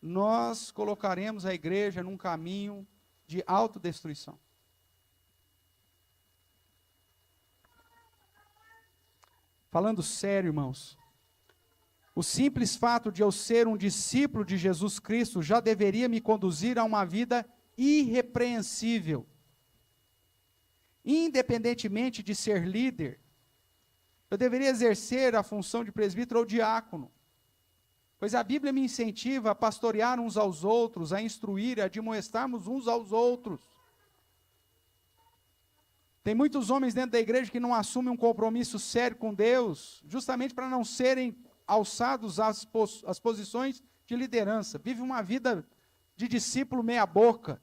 nós colocaremos a igreja num caminho de autodestruição. Falando sério, irmãos, o simples fato de eu ser um discípulo de Jesus Cristo já deveria me conduzir a uma vida irrepreensível. Independentemente de ser líder, eu deveria exercer a função de presbítero ou diácono, pois a Bíblia me incentiva a pastorear uns aos outros, a instruir, a admoestarmos uns aos outros. Tem muitos homens dentro da igreja que não assumem um compromisso sério com Deus, justamente para não serem alçados às posições de liderança. Vive uma vida de discípulo meia boca.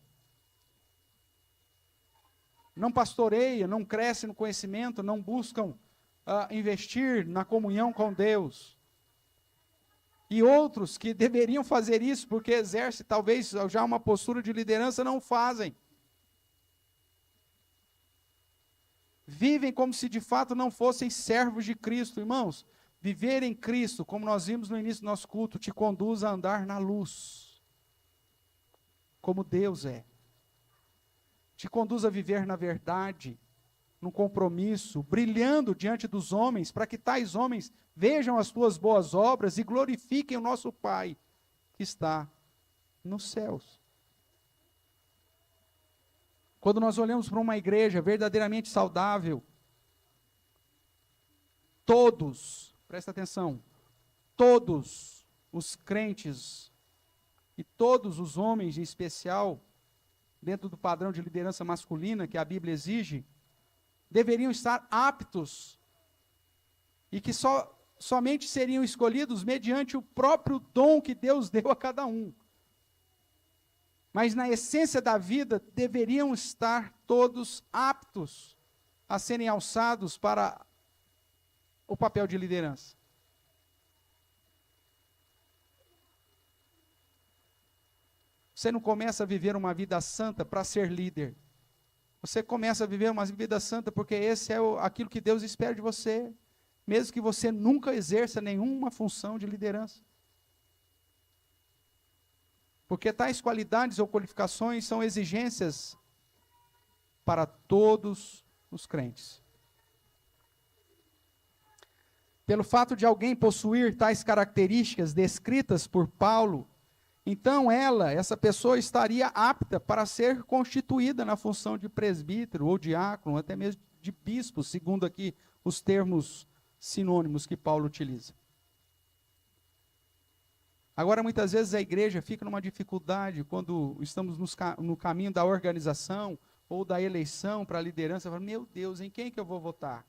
Não pastoreia, não cresce no conhecimento, não buscam investir na comunhão com Deus. E outros que deveriam fazer isso, porque exercem talvez já uma postura de liderança, não fazem. Vivem como se de fato não fossem servos de Cristo. Irmãos, viver em Cristo, como nós vimos no início do nosso culto, te conduz a andar na luz, como Deus é. Te conduz a viver na verdade, no compromisso, brilhando diante dos homens, para que tais homens vejam as tuas boas obras e glorifiquem o nosso Pai, que está nos céus. Quando nós olhamos para uma igreja verdadeiramente saudável, todos, presta atenção, todos os crentes e todos os homens em especial, dentro do padrão de liderança masculina que a Bíblia exige, deveriam estar aptos e que somente seriam escolhidos mediante o próprio dom que Deus deu a cada um. Mas na essência da vida, deveriam estar todos aptos a serem alçados para o papel de liderança. Você não começa a viver uma vida santa para ser líder. Você começa a viver uma vida santa porque esse é aquilo que Deus espera de você, mesmo que você nunca exerça nenhuma função de liderança. Porque tais qualidades ou qualificações são exigências para todos os crentes. Pelo fato de alguém possuir tais características descritas por Paulo, então essa pessoa estaria apta para ser constituída na função de presbítero ou diácono, até mesmo de bispo, segundo aqui os termos sinônimos que Paulo utiliza. Agora, muitas vezes a igreja fica numa dificuldade quando estamos no caminho da organização ou da eleição para a liderança. Fala, meu Deus, em quem que eu vou votar?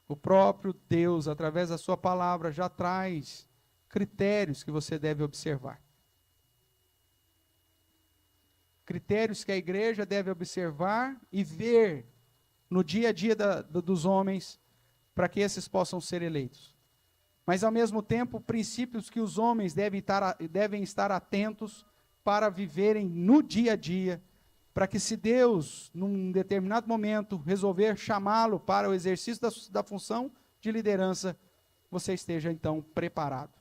O próprio Deus, através da sua palavra, já traz critérios que você deve observar. Critérios que a igreja deve observar e ver no dia a dia dos homens para que esses possam ser eleitos. Mas, ao mesmo tempo, princípios que os homens devem estar atentos para viverem no dia a dia, para que se Deus, num determinado momento, resolver chamá-lo para o exercício da função de liderança, você esteja, então, preparado.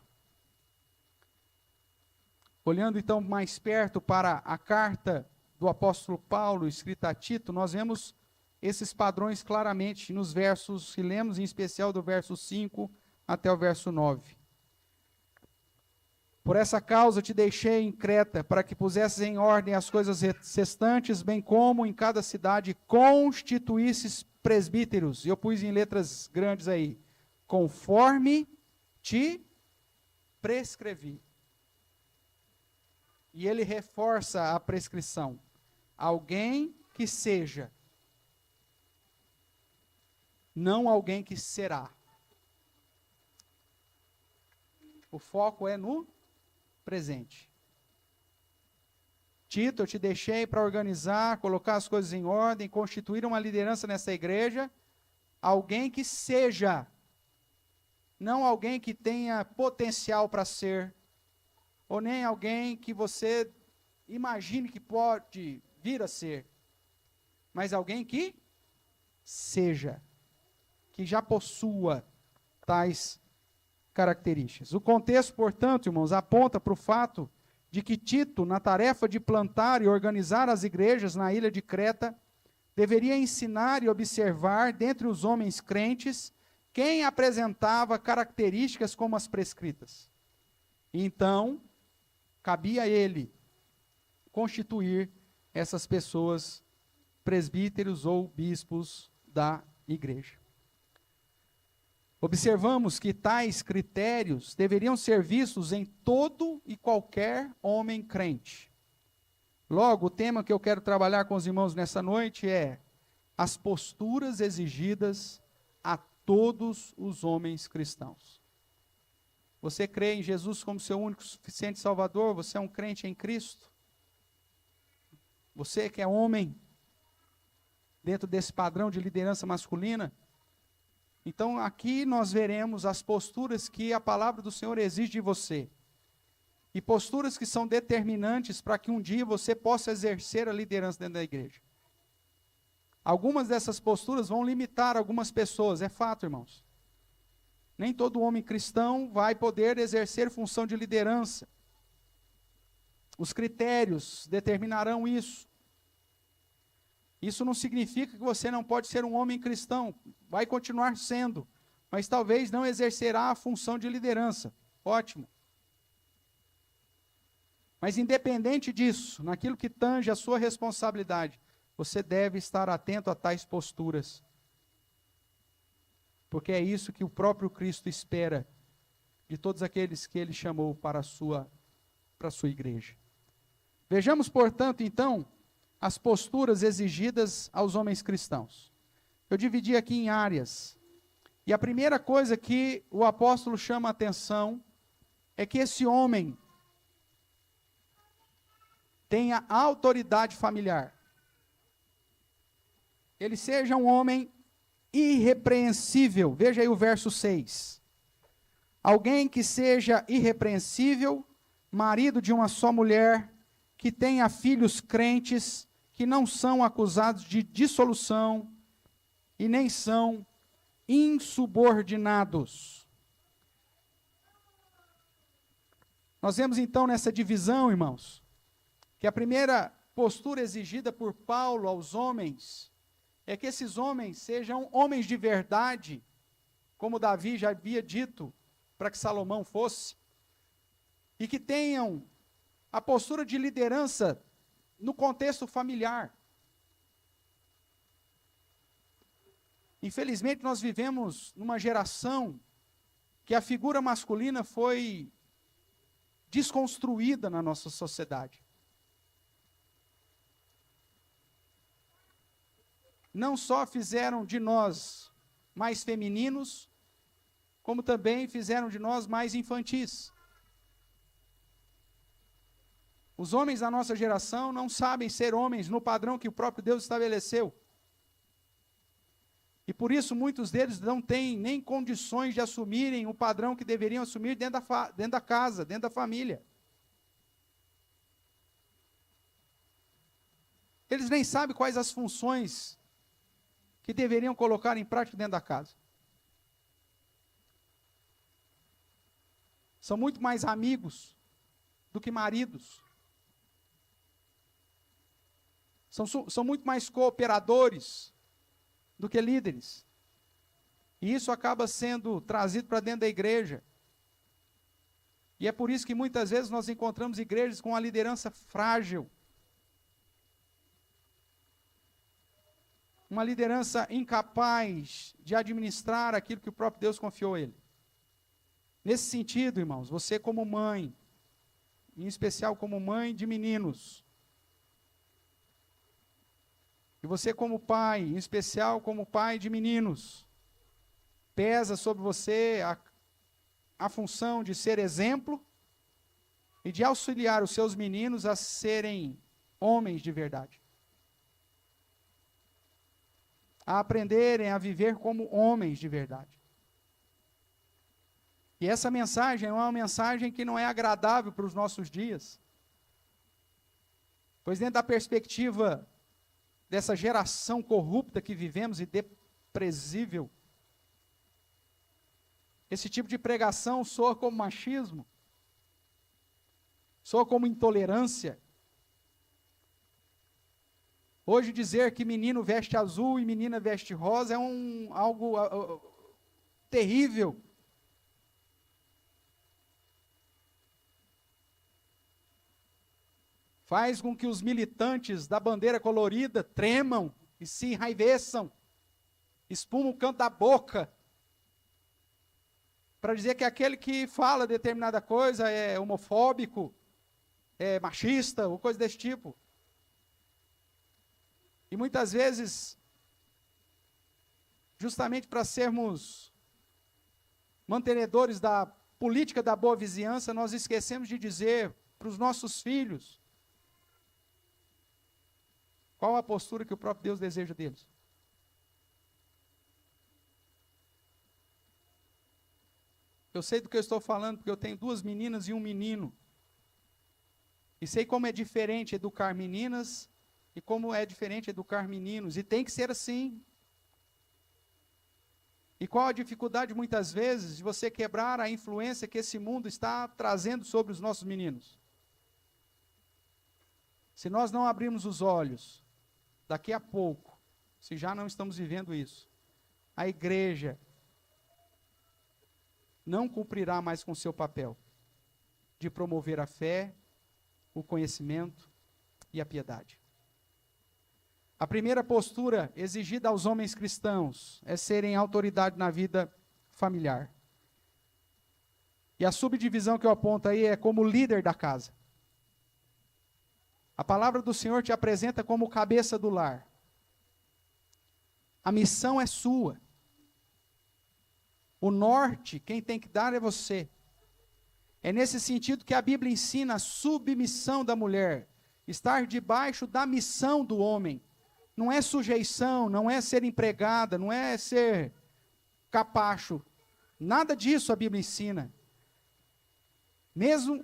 Olhando, então, mais perto para a carta do apóstolo Paulo, escrita a Tito, nós vemos esses padrões claramente nos versos que lemos, em especial do verso 5 até o verso 9. Por essa causa te deixei em Creta, para que pusesses em ordem as coisas restantes, bem como em cada cidade constituísses presbíteros. E eu pus em letras grandes aí, conforme te prescrevi. E ele reforça a prescrição. Alguém que seja, não alguém que será. O foco é no presente. Tito, eu te deixei para organizar, colocar as coisas em ordem, constituir uma liderança nessa igreja. Alguém que seja, não alguém que tenha potencial para ser, ou nem alguém que você imagine que pode vir a ser, mas alguém que seja, que já possua tais características. O contexto, portanto, irmãos, aponta para o fato de que Tito, na tarefa de plantar e organizar as igrejas na ilha de Creta, deveria ensinar e observar dentre os homens crentes quem apresentava características como as prescritas. Então, cabia a ele constituir essas pessoas presbíteros ou bispos da igreja. Observamos que tais critérios deveriam ser vistos em todo e qualquer homem crente. Logo, o tema que eu quero trabalhar com os irmãos nessa noite é as posturas exigidas a todos os homens cristãos. Você crê em Jesus como seu único suficiente Salvador? Você é um crente em Cristo? Você que é homem, dentro desse padrão de liderança masculina, Então aqui nós veremos as posturas que a palavra do Senhor exige de você. E posturas que são determinantes para que um dia você possa exercer a liderança dentro da igreja. Algumas dessas posturas vão limitar algumas pessoas, é fato, irmãos. Nem todo homem cristão vai poder exercer função de liderança. Os critérios determinarão isso. Isso não significa que você não pode ser um homem cristão, vai continuar sendo, mas talvez não exercerá a função de liderança. Ótimo. Mas independente disso, naquilo que tange a sua responsabilidade, você deve estar atento a tais posturas. Porque é isso que o próprio Cristo espera de todos aqueles que Ele chamou para a sua igreja. Vejamos, portanto, então, as posturas exigidas aos homens cristãos. Eu dividi aqui em áreas. E a primeira coisa que o apóstolo chama a atenção é que esse homem tenha autoridade familiar. Ele seja um homem irrepreensível. Veja aí o verso 6. Alguém que seja irrepreensível, marido de uma só mulher, que tenha filhos crentes, que não são acusados de dissolução e nem são insubordinados. Nós vemos então nessa divisão, irmãos, que a primeira postura exigida por Paulo aos homens é que esses homens sejam homens de verdade, como Davi já havia dito para que Salomão fosse, e que tenham a postura de liderança no contexto familiar. Infelizmente, nós vivemos numa geração que a figura masculina foi desconstruída na nossa sociedade. Não só fizeram de nós mais femininos, como também fizeram de nós mais infantis. Os homens da nossa geração não sabem ser homens no padrão que o próprio Deus estabeleceu. E por isso muitos deles não têm nem condições de assumirem o padrão que deveriam assumir dentro da casa, dentro da família. Eles nem sabem quais as funções que deveriam colocar em prática dentro da casa. São muito mais amigos do que maridos. São muito mais cooperadores do que líderes. E isso acaba sendo trazido para dentro da igreja. E é por isso que muitas vezes nós encontramos igrejas com a liderança frágil. Uma liderança incapaz de administrar aquilo que o próprio Deus confiou a ele. Nesse sentido, irmãos, você como mãe, em especial como mãe de meninos, e você como pai, em especial como pai de meninos, pesa sobre você a função de ser exemplo e de auxiliar os seus meninos a serem homens de verdade. A aprenderem a viver como homens de verdade. E essa mensagem é uma mensagem que não é agradável para os nossos dias. Pois dentro da perspectiva dessa geração corrupta que vivemos e desprezível, esse tipo de pregação soa como machismo, soa como intolerância. Hoje dizer que menino veste azul e menina veste rosa é algo terrível. Faz com que os militantes da bandeira colorida tremam e se enraiveçam, espumam o canto da boca, para dizer que aquele que fala determinada coisa é homofóbico, é machista, ou coisa desse tipo. E muitas vezes, justamente para sermos mantenedores da política da boa vizinhança, nós esquecemos de dizer para os nossos filhos qual a postura que o próprio Deus deseja deles. Eu sei do que eu estou falando, porque eu tenho 2 meninas e um menino. E sei como é diferente educar meninas e como é diferente educar meninos. E tem que ser assim. E qual a dificuldade, muitas vezes, de você quebrar a influência que esse mundo está trazendo sobre os nossos meninos? Se nós não abrirmos os olhos, daqui a pouco, se já não estamos vivendo isso, a igreja não cumprirá mais com seu papel de promover a fé, o conhecimento e a piedade. A primeira postura exigida aos homens cristãos é serem autoridade na vida familiar. E a subdivisão que eu aponto aí é como líder da casa. A palavra do Senhor te apresenta como cabeça do lar. A missão é sua. O norte, quem tem que dar é você. É nesse sentido que a Bíblia ensina a submissão da mulher, estar debaixo da missão do homem. Não é sujeição, não é ser empregada, não é ser capacho. Nada disso a Bíblia ensina.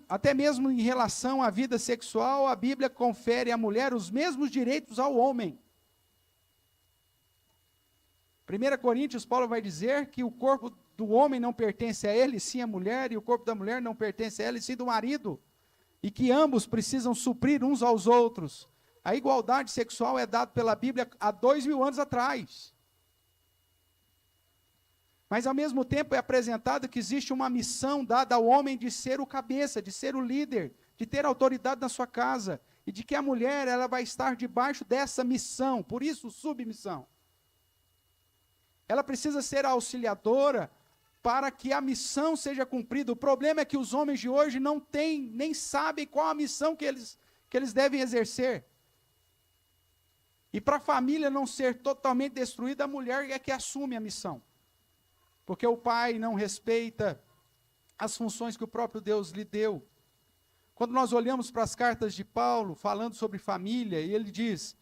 Até mesmo em relação à vida sexual, a Bíblia confere à mulher os mesmos direitos ao homem. 1 Coríntios, Paulo vai dizer que o corpo do homem não pertence a ele, sim à mulher, e o corpo da mulher não pertence a ela, sim do marido. E que ambos precisam suprir uns aos outros. A igualdade sexual é dada pela Bíblia há 2000 anos atrás. Mas ao mesmo tempo é apresentado que existe uma missão dada ao homem de ser o cabeça, de ser o líder, de ter autoridade na sua casa. E de que a mulher ela vai estar debaixo dessa missão, por isso submissão. Ela precisa ser a auxiliadora para que a missão seja cumprida. O problema é que os homens de hoje não têm, nem sabem qual a missão que eles devem exercer. E para a família não ser totalmente destruída, a mulher é que assume a missão. Porque o pai não respeita as funções que o próprio Deus lhe deu. Quando nós olhamos para as cartas de Paulo, falando sobre família, e ele diz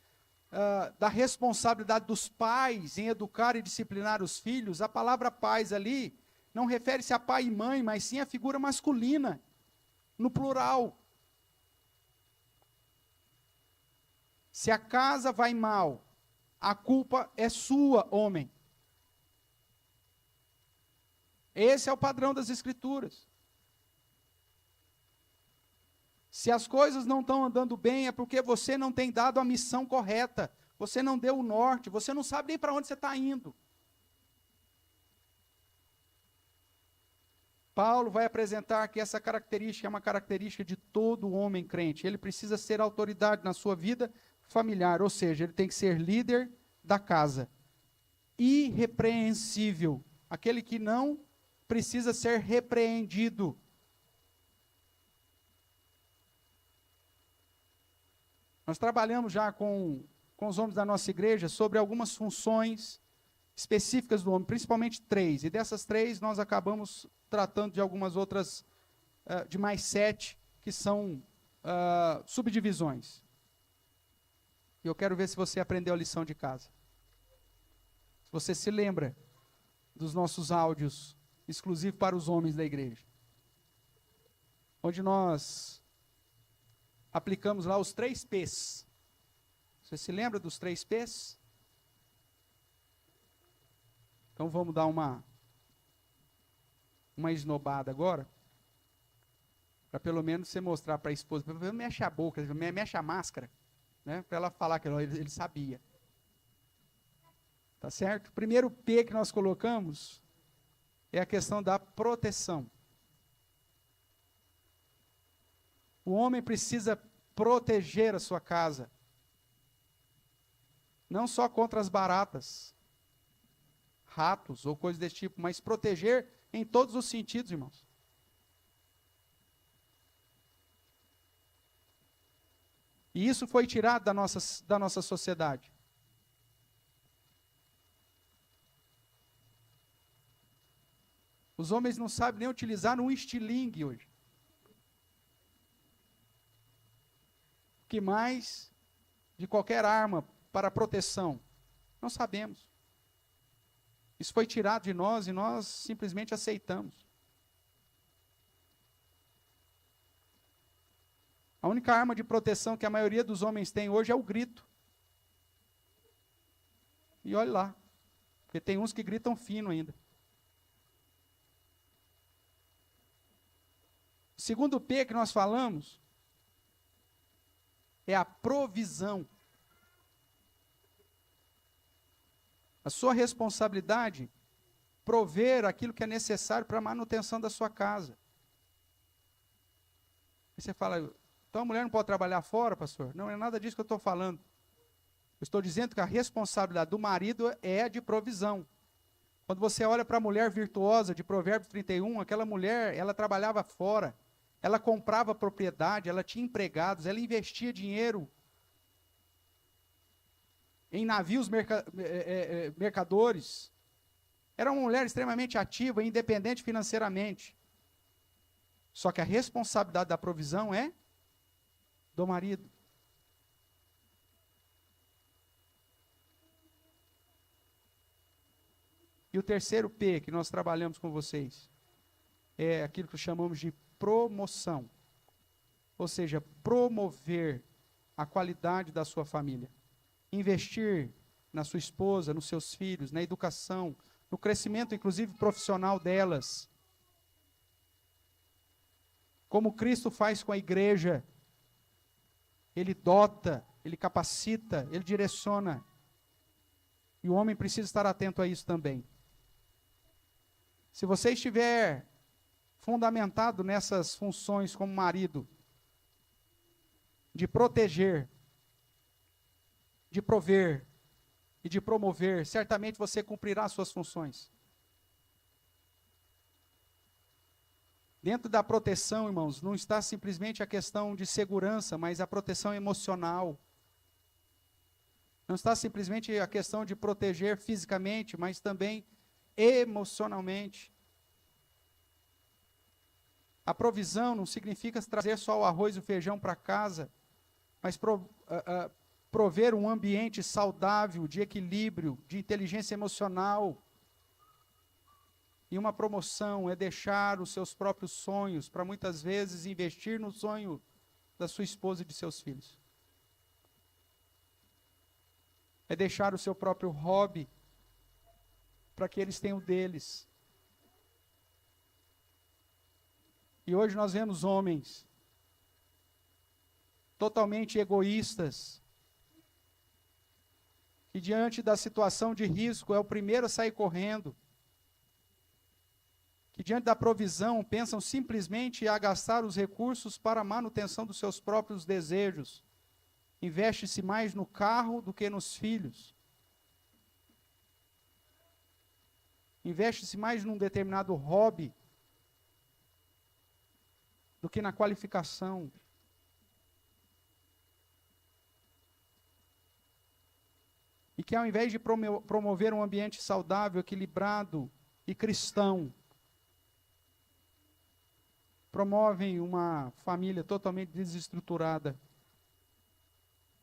da responsabilidade dos pais em educar e disciplinar os filhos, a palavra pais ali não refere-se a pai e mãe, mas sim a figura masculina, no plural. Se a casa vai mal, a culpa é sua, homem. Esse é o padrão das Escrituras. Se as coisas não estão andando bem, é porque você não tem dado a missão correta. Você não deu o norte, você não sabe nem para onde você está indo. Paulo vai apresentar que essa característica é uma característica de todo homem crente. Ele precisa ser autoridade na sua vida familiar, ou seja, ele tem que ser líder da casa. Irrepreensível, aquele que não precisa ser repreendido. Nós trabalhamos já com os homens da nossa igreja sobre algumas funções específicas do homem, principalmente 3. E dessas 3 nós acabamos tratando de algumas outras, de mais 7, que são subdivisões. E eu quero ver se você aprendeu a lição de casa. Se você se lembra dos nossos áudios exclusivos para os homens da igreja. Onde nós aplicamos lá os 3 P's. Você se lembra dos 3 P's? Então vamos dar uma esnobada agora, para pelo menos você mostrar para a esposa, mexe a boca, mexe a máscara, né, para ela falar que ele sabia. Tá certo? O primeiro P que nós colocamos é a questão da proteção. O homem precisa proteger a sua casa. Não só contra as baratas, ratos ou coisas desse tipo, mas proteger em todos os sentidos, irmãos. E isso foi tirado da nossa sociedade. Os homens não sabem nem utilizar um estilingue hoje. Que mais de qualquer arma para proteção? Não sabemos. Isso foi tirado de nós e nós simplesmente aceitamos. A única arma de proteção que a maioria dos homens tem hoje é o grito. E olhe lá, porque tem uns que gritam fino ainda. O segundo P que nós falamos é a provisão. A sua responsabilidade, prover aquilo que é necessário para a manutenção da sua casa. Aí você fala, então a mulher não pode trabalhar fora, pastor? Não é nada disso que eu estou falando. Eu estou dizendo que a responsabilidade do marido é de provisão. Quando você olha para a mulher virtuosa de Provérbios 31, aquela mulher, ela trabalhava fora, ela comprava propriedade, ela tinha empregados, ela investia dinheiro em navios mercadores. Era uma mulher extremamente ativa e independente financeiramente. Só que a responsabilidade da provisão é do marido. E o terceiro P que nós trabalhamos com vocês é aquilo que chamamos de promoção. Ou seja, promover a qualidade da sua família. Investir na sua esposa, nos seus filhos, na educação, no crescimento, inclusive, profissional delas. Como Cristo faz com a igreja. Ele dota, ele capacita, ele direciona. E o homem precisa estar atento a isso também. Se você estiver fundamentado nessas funções como marido, de proteger, de prover e de promover, certamente você cumprirá suas funções. Dentro da proteção, irmãos, não está simplesmente a questão de segurança, mas a proteção emocional. Não está simplesmente a questão de proteger fisicamente, mas também emocionalmente. A provisão não significa trazer só o arroz e o feijão para casa, mas prover um ambiente saudável, de equilíbrio, de inteligência emocional. E uma promoção é deixar os seus próprios sonhos, para muitas vezes investir no sonho da sua esposa e de seus filhos. É deixar o seu próprio hobby, para que eles tenham o deles. E hoje nós vemos homens totalmente egoístas, que diante da situação de risco é o primeiro a sair correndo, que diante da provisão pensam simplesmente a gastar os recursos para a manutenção dos seus próprios desejos. Investe-se mais no carro do que nos filhos. Investe-se mais num determinado hobby do que na qualificação. E que ao invés de promover um ambiente saudável, equilibrado e cristão, promovem uma família totalmente desestruturada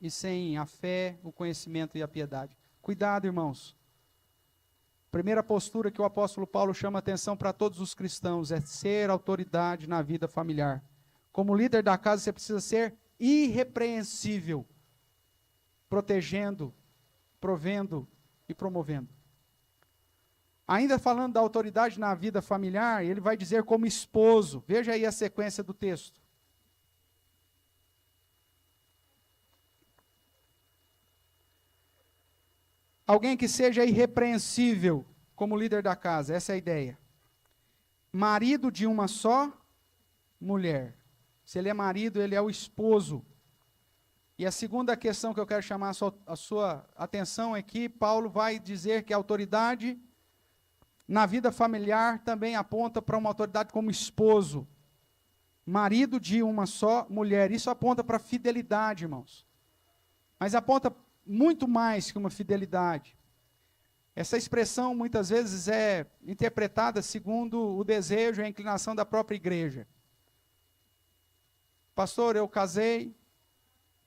e sem a fé, o conhecimento e a piedade. Cuidado, irmãos. Primeira postura que o apóstolo Paulo chama atenção para todos os cristãos é ser autoridade na vida familiar. Como líder da casa, você precisa ser irrepreensível, protegendo, provendo e promovendo. Ainda falando da autoridade na vida familiar, ele vai dizer como esposo. Veja aí a sequência do texto. Alguém que seja irrepreensível como líder da casa, essa é a ideia. Marido de uma só mulher. Se ele é marido, ele é o esposo. E a segunda questão que eu quero chamar a sua atenção é que Paulo vai dizer que a autoridade na vida familiar também aponta para uma autoridade como esposo. Marido de uma só mulher. Isso aponta para fidelidade, irmãos. Mas aponta muito mais que uma fidelidade. Essa expressão muitas vezes é interpretada segundo o desejo e a inclinação da própria igreja. Pastor, eu casei,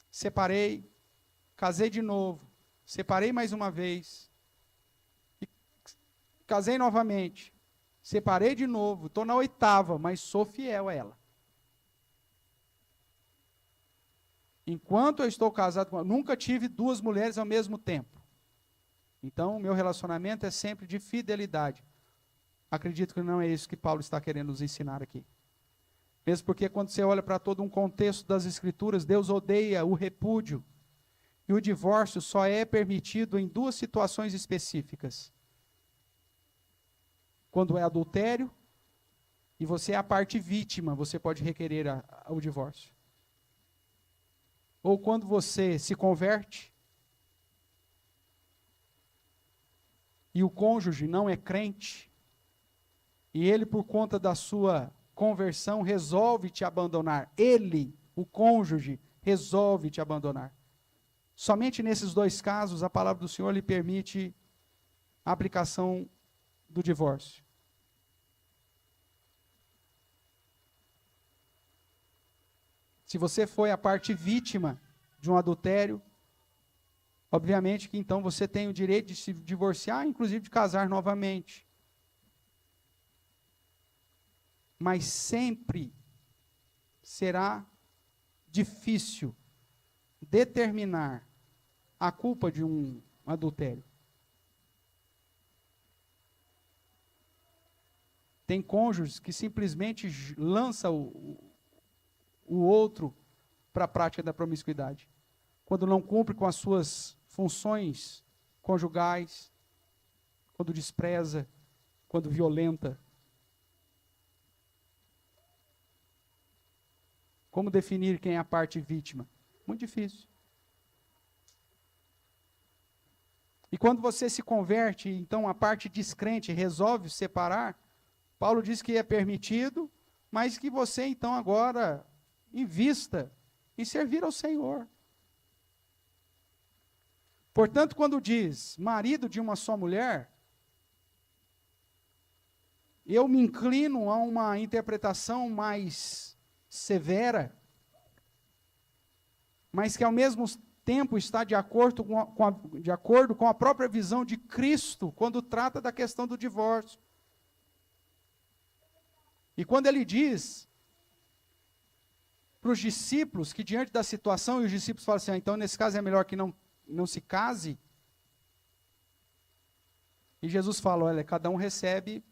separei, casei de novo, separei mais uma vez, e casei novamente, separei de novo, estou na 8ª, mas sou fiel a ela. Enquanto eu estou casado com ela, nunca tive duas mulheres ao mesmo tempo. Então, o meu relacionamento é sempre de fidelidade. Acredito que não é isso que Paulo está querendo nos ensinar aqui. Mesmo porque quando você olha para todo um contexto das Escrituras, Deus odeia o repúdio. E o divórcio só é permitido em duas situações específicas. Quando é adultério, e você é a parte vítima, você pode requerer o divórcio. Ou quando você se converte, e o cônjuge não é crente, e ele, por conta da sua conversão, resolve te abandonar. Ele, o cônjuge, resolve te abandonar. Somente nesses dois casos, a palavra do Senhor lhe permite a aplicação do divórcio. Se você foi a parte vítima de um adultério, obviamente que então você tem o direito de se divorciar, inclusive de casar novamente. Mas sempre será difícil determinar a culpa de um adultério. Tem cônjuges que simplesmente lançam o outro para a prática da promiscuidade, quando não cumpre com as suas funções conjugais, quando despreza, quando violenta. Como definir quem é a parte vítima? Muito difícil. E quando você se converte, então a parte descrente resolve separar, Paulo diz que é permitido, mas que você então agora invista em servir ao Senhor. Portanto, quando diz marido de uma só mulher, eu me inclino a uma interpretação mais severa, mas que ao mesmo tempo está de acordo com a própria visão de Cristo, quando trata da questão do divórcio. E quando ele diz para os discípulos que diante da situação, e os discípulos falam assim, então nesse caso é melhor que não se case. E Jesus fala, olha, cada um recebe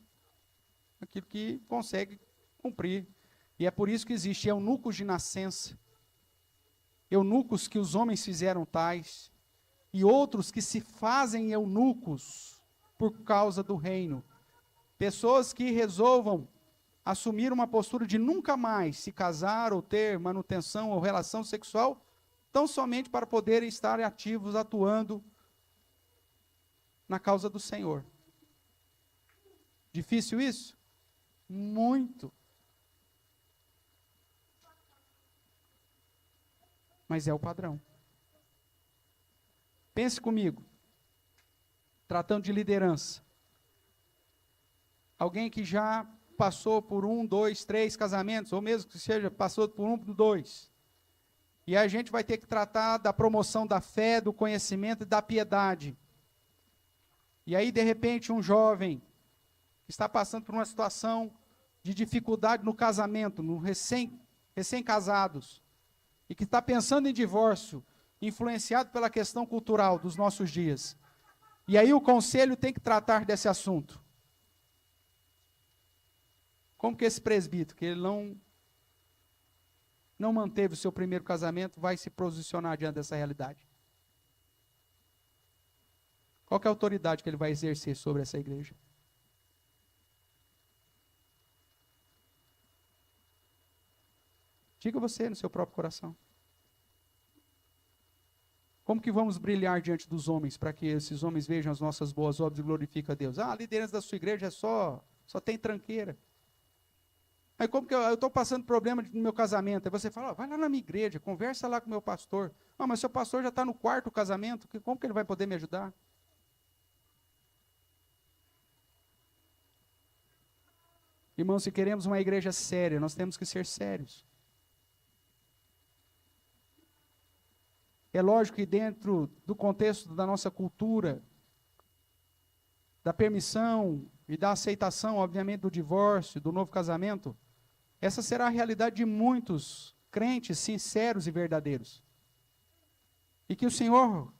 aquilo que consegue cumprir. E é por isso que existe eunucos de nascença, eunucos que os homens fizeram tais, e outros que se fazem eunucos por causa do reino. Pessoas que resolvam assumir uma postura de nunca mais se casar ou ter manutenção ou relação sexual, tão somente para poderem estar ativos, atuando na causa do Senhor. Difícil isso? Muito. Mas é o padrão. Pense comigo, tratando de liderança. Alguém que já passou por 1, 2, 3 casamentos, ou mesmo que seja, passou por 1, 2. E a gente vai ter que tratar da promoção da fé, do conhecimento e da piedade. E aí, de repente, um jovem que está passando por uma situação de dificuldade no casamento, no recém-casados, e que está pensando em divórcio, influenciado pela questão cultural dos nossos dias. E aí o conselho tem que tratar desse assunto. Como que esse presbítero, que ele não manteve o seu primeiro casamento, vai se posicionar diante dessa realidade? Qual que é a autoridade que ele vai exercer sobre essa igreja? Diga você no seu próprio coração. Como que vamos brilhar diante dos homens, para que esses homens vejam as nossas boas obras e glorifiquem a Deus? Ah, a liderança da sua igreja só tem tranqueira. Aí como que eu estou passando problema no meu casamento? Aí você fala, vai lá na minha igreja, conversa lá com o meu pastor. Ah, mas seu pastor já está no quarto casamento, como que ele vai poder me ajudar? Irmãos, se queremos uma igreja séria, nós temos que ser sérios. É lógico que dentro do contexto da nossa cultura, da permissão e da aceitação, obviamente, do divórcio, do novo casamento, essa será a realidade de muitos crentes sinceros e verdadeiros. e que o Senhor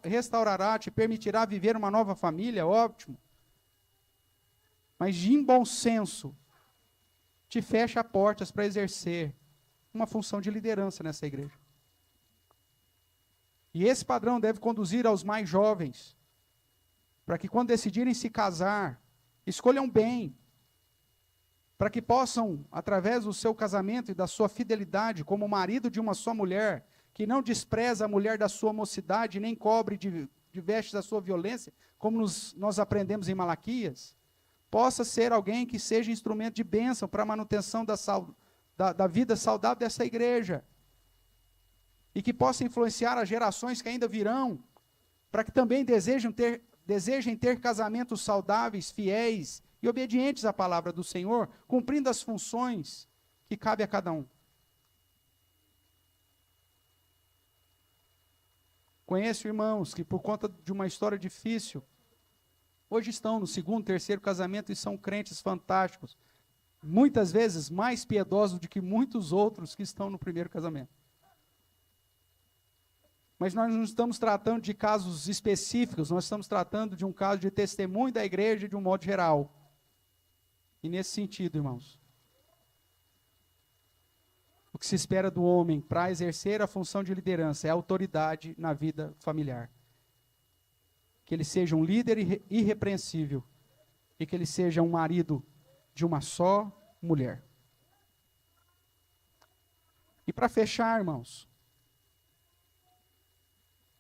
restaurará, te permitirá viver uma nova família, ótimo. Mas de bom senso, te fecha portas para exercer uma função de liderança nessa igreja. E esse padrão deve conduzir aos mais jovens, para que quando decidirem se casar, escolham bem, para que possam, através do seu casamento e da sua fidelidade como marido de uma só mulher, que não despreza a mulher da sua mocidade, nem cobre de vestes da sua violência, como nós aprendemos em Malaquias, possa ser alguém que seja instrumento de bênção para a manutenção da vida saudável dessa igreja, e que possa influenciar as gerações que ainda virão, para que também desejem ter casamentos saudáveis, fiéis e obedientes à palavra do Senhor, cumprindo as funções que cabe a cada um. Conheço irmãos que, por conta de uma história difícil, hoje estão no segundo, terceiro casamento e são crentes fantásticos, muitas vezes mais piedosos do que muitos outros que estão no primeiro casamento. Mas nós não estamos tratando de casos específicos, nós estamos tratando de um caso de testemunho da igreja de um modo geral. E nesse sentido, irmãos, o que se espera do homem para exercer a função de liderança é a autoridade na vida familiar. Que ele seja um líder irrepreensível e que ele seja um marido de uma só mulher. E para fechar, irmãos,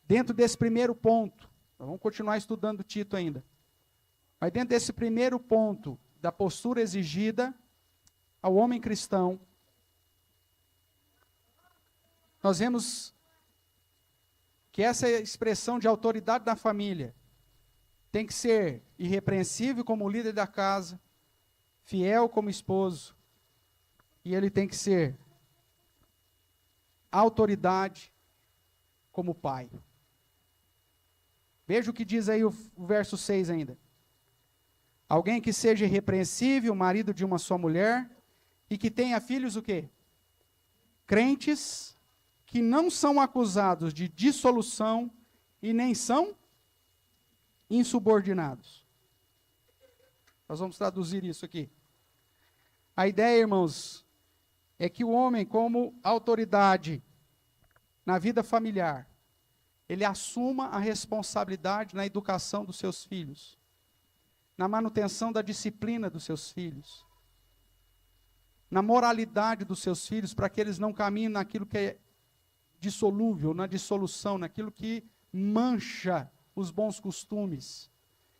dentro desse primeiro ponto, nós vamos continuar estudando Tito ainda, mas dentro desse primeiro ponto da postura exigida ao homem cristão, nós vemos que essa expressão de autoridade da família tem que ser irrepreensível como líder da casa, fiel como esposo, e ele tem que ser autoridade como pai. Veja o que diz aí o verso 6 ainda. Alguém que seja irrepreensível, marido de uma só mulher, e que tenha filhos o quê? Crentes, que não são acusados de dissolução e nem são insubordinados. Nós vamos traduzir isso aqui. A ideia, irmãos, é que o homem, como autoridade na vida familiar, ele assuma a responsabilidade na educação dos seus filhos, na manutenção da disciplina dos seus filhos, na moralidade dos seus filhos, para que eles não caminhem naquilo que é dissolúvel, na dissolução, naquilo que mancha os bons costumes,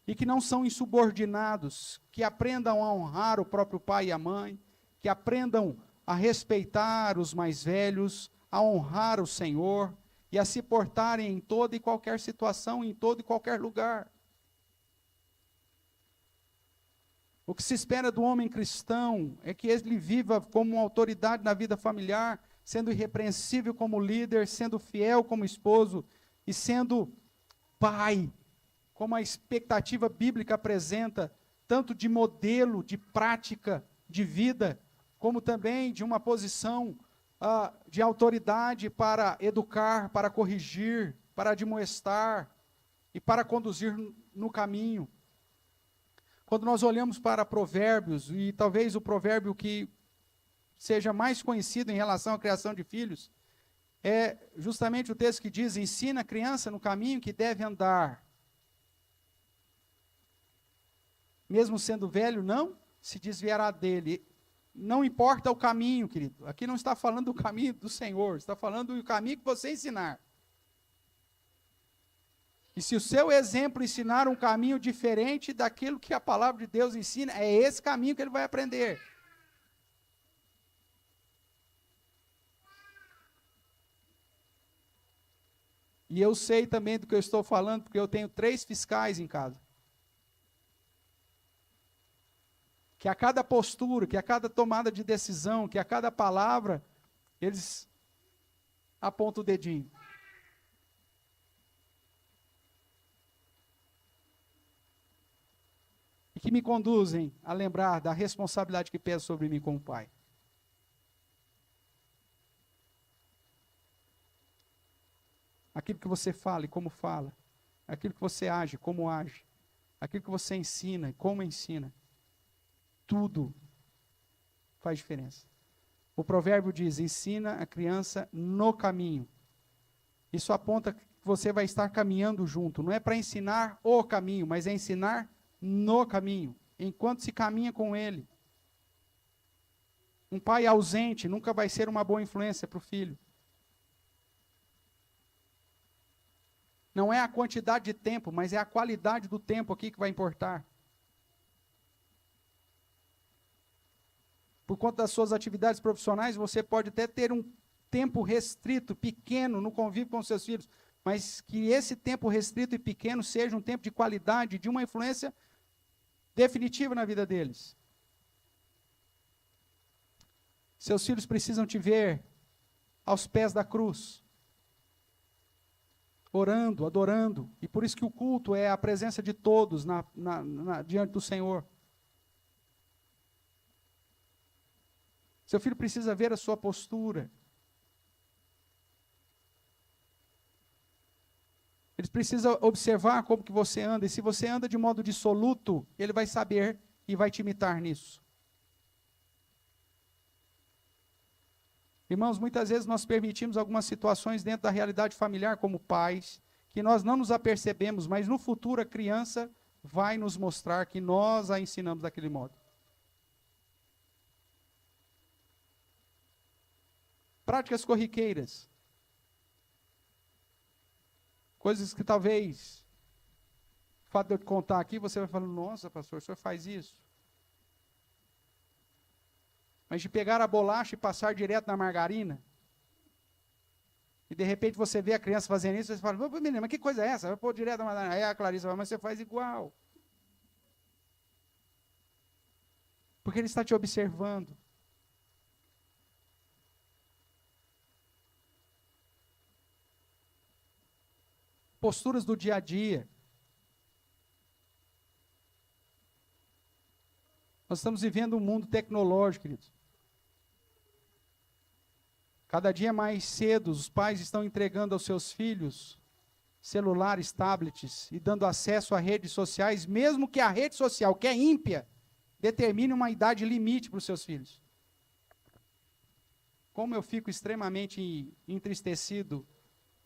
e que não são insubordinados, que aprendam a honrar o próprio pai e a mãe, que aprendam a respeitar os mais velhos, a honrar o Senhor, e a se portarem em toda e qualquer situação, em todo e qualquer lugar. O que se espera do homem cristão é que ele viva como uma autoridade na vida familiar, sendo irrepreensível como líder, sendo fiel como esposo e sendo pai, como a expectativa bíblica apresenta, tanto de modelo, de prática, de vida, como também de uma posição de autoridade para educar, para corrigir, para admoestar e para conduzir no caminho. Quando nós olhamos para Provérbios, e talvez o provérbio que seja mais conhecido em relação à criação de filhos, é justamente o texto que diz: ensina a criança no caminho que deve andar. Mesmo sendo velho, não se desviará dele. Não importa o caminho, querido. Aqui não está falando do caminho do Senhor, está falando do caminho que você ensinar. E se o seu exemplo ensinar um caminho diferente daquilo que a palavra de Deus ensina, é esse caminho que ele vai aprender. E eu sei também do que eu estou falando, porque eu tenho 3 fiscais em casa. Que a cada postura, que a cada tomada de decisão, que a cada palavra, eles apontam o dedinho. E que me conduzem a lembrar da responsabilidade que pesa sobre mim como pai. aquilo que você fala e como fala, aquilo que você age, como age, aquilo que você ensina e como ensina, tudo faz diferença. O provérbio diz: ensina a criança no caminho. Isso aponta que você vai estar caminhando junto. Não é para ensinar o caminho, mas é ensinar no caminho, enquanto se caminha com ele. Um pai ausente nunca vai ser uma boa influência para o filho. Não é a quantidade de tempo, mas é a qualidade do tempo aqui que vai importar. Por conta das suas atividades profissionais, você pode até ter um tempo restrito, pequeno, no convívio com seus filhos, mas que esse tempo restrito e pequeno seja um tempo de qualidade, de uma influência definitiva na vida deles. Seus filhos precisam te ver aos pés da cruz, orando, adorando, e por isso que o culto é a presença de todos diante do Senhor. Seu filho precisa ver a sua postura. Eles precisam observar como que você anda. E se você anda de modo dissoluto, ele vai saber e vai te imitar nisso. Irmãos, muitas vezes nós permitimos algumas situações dentro da realidade familiar como pais, que nós não nos apercebemos, mas no futuro a criança vai nos mostrar que nós a ensinamos daquele modo. Práticas corriqueiras. Coisas que talvez, o fato de eu te contar aqui, você vai falar: nossa, pastor, o senhor faz isso? Mas de pegar a bolacha e passar direto na margarina, e de repente você vê a criança fazendo isso, você fala: menina, mas que coisa é essa? Vai pôr direto na margarina. Aí a Clarissa fala: mas você faz igual. Porque ele está te observando. Posturas do dia a dia. Nós estamos vivendo um mundo tecnológico, queridos. Cada dia mais cedo, os pais estão entregando aos seus filhos celulares, tablets, e dando acesso a redes sociais, mesmo que a rede social, que é ímpia, determine uma idade limite para os seus filhos. Como eu fico extremamente entristecido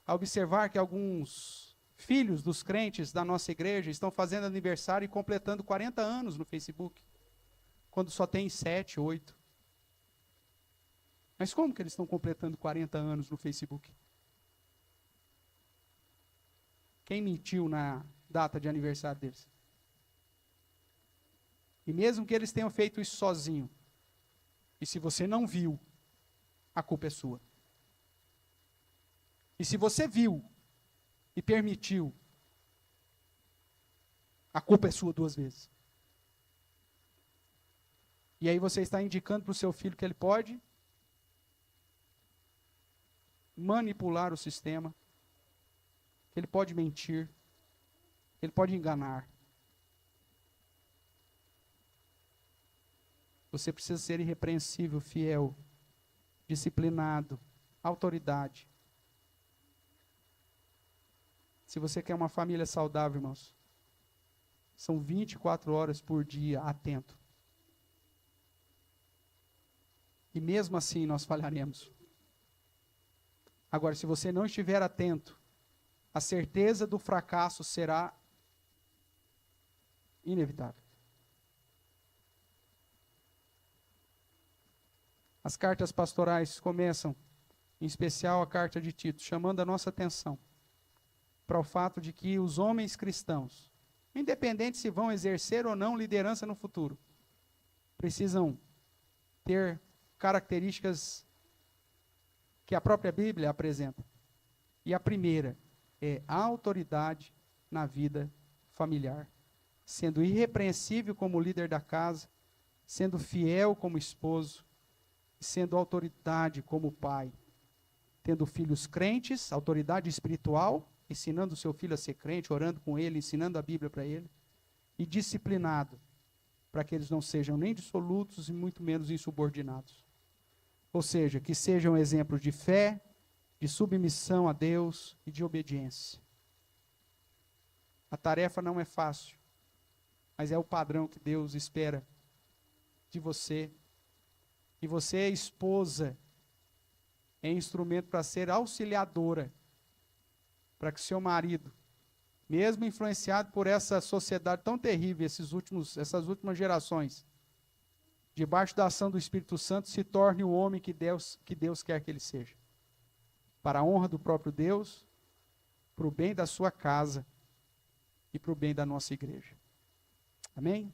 a observar que alguns filhos dos crentes da nossa igreja estão fazendo aniversário e completando 40 anos no Facebook, quando só tem 7, 8. Mas como que eles estão completando 40 anos no Facebook? Quem mentiu na data de aniversário deles? E mesmo que eles tenham feito isso sozinho, e se você não viu, a culpa é sua. E se você viu e permitiu, a culpa é sua 2 vezes. E aí você está indicando para o seu filho que ele pode manipular o sistema, que ele pode mentir, que ele pode enganar. Você precisa ser irrepreensível, fiel, disciplinado, autoridade. Se você quer uma família saudável, irmãos, são 24 horas por dia atento. E mesmo assim nós falharemos. Agora, se você não estiver atento, a certeza do fracasso será inevitável. As cartas pastorais começam, em especial a carta de Tito, chamando a nossa atenção para o fato de que os homens cristãos, independente se vão exercer ou não liderança no futuro, precisam ter características que a própria Bíblia apresenta. E a primeira é a autoridade na vida familiar, sendo irrepreensível como líder da casa, sendo fiel como esposo, sendo autoridade como pai, tendo filhos crentes, autoridade espiritual, ensinando o seu filho a ser crente, orando com ele, ensinando a Bíblia para ele, e disciplinado, para que eles não sejam nem dissolutos e muito menos insubordinados. Ou seja, que sejam exemplos de fé, de submissão a Deus e de obediência. A tarefa não é fácil, mas é o padrão que Deus espera de você. E você, esposa, é instrumento para ser auxiliadora, para que seu marido, mesmo influenciado por essa sociedade tão terrível, essas últimas gerações, debaixo da ação do Espírito Santo, se torne o homem que Deus quer que ele seja. Para a honra do próprio Deus, para o bem da sua casa e para o bem da nossa igreja. Amém?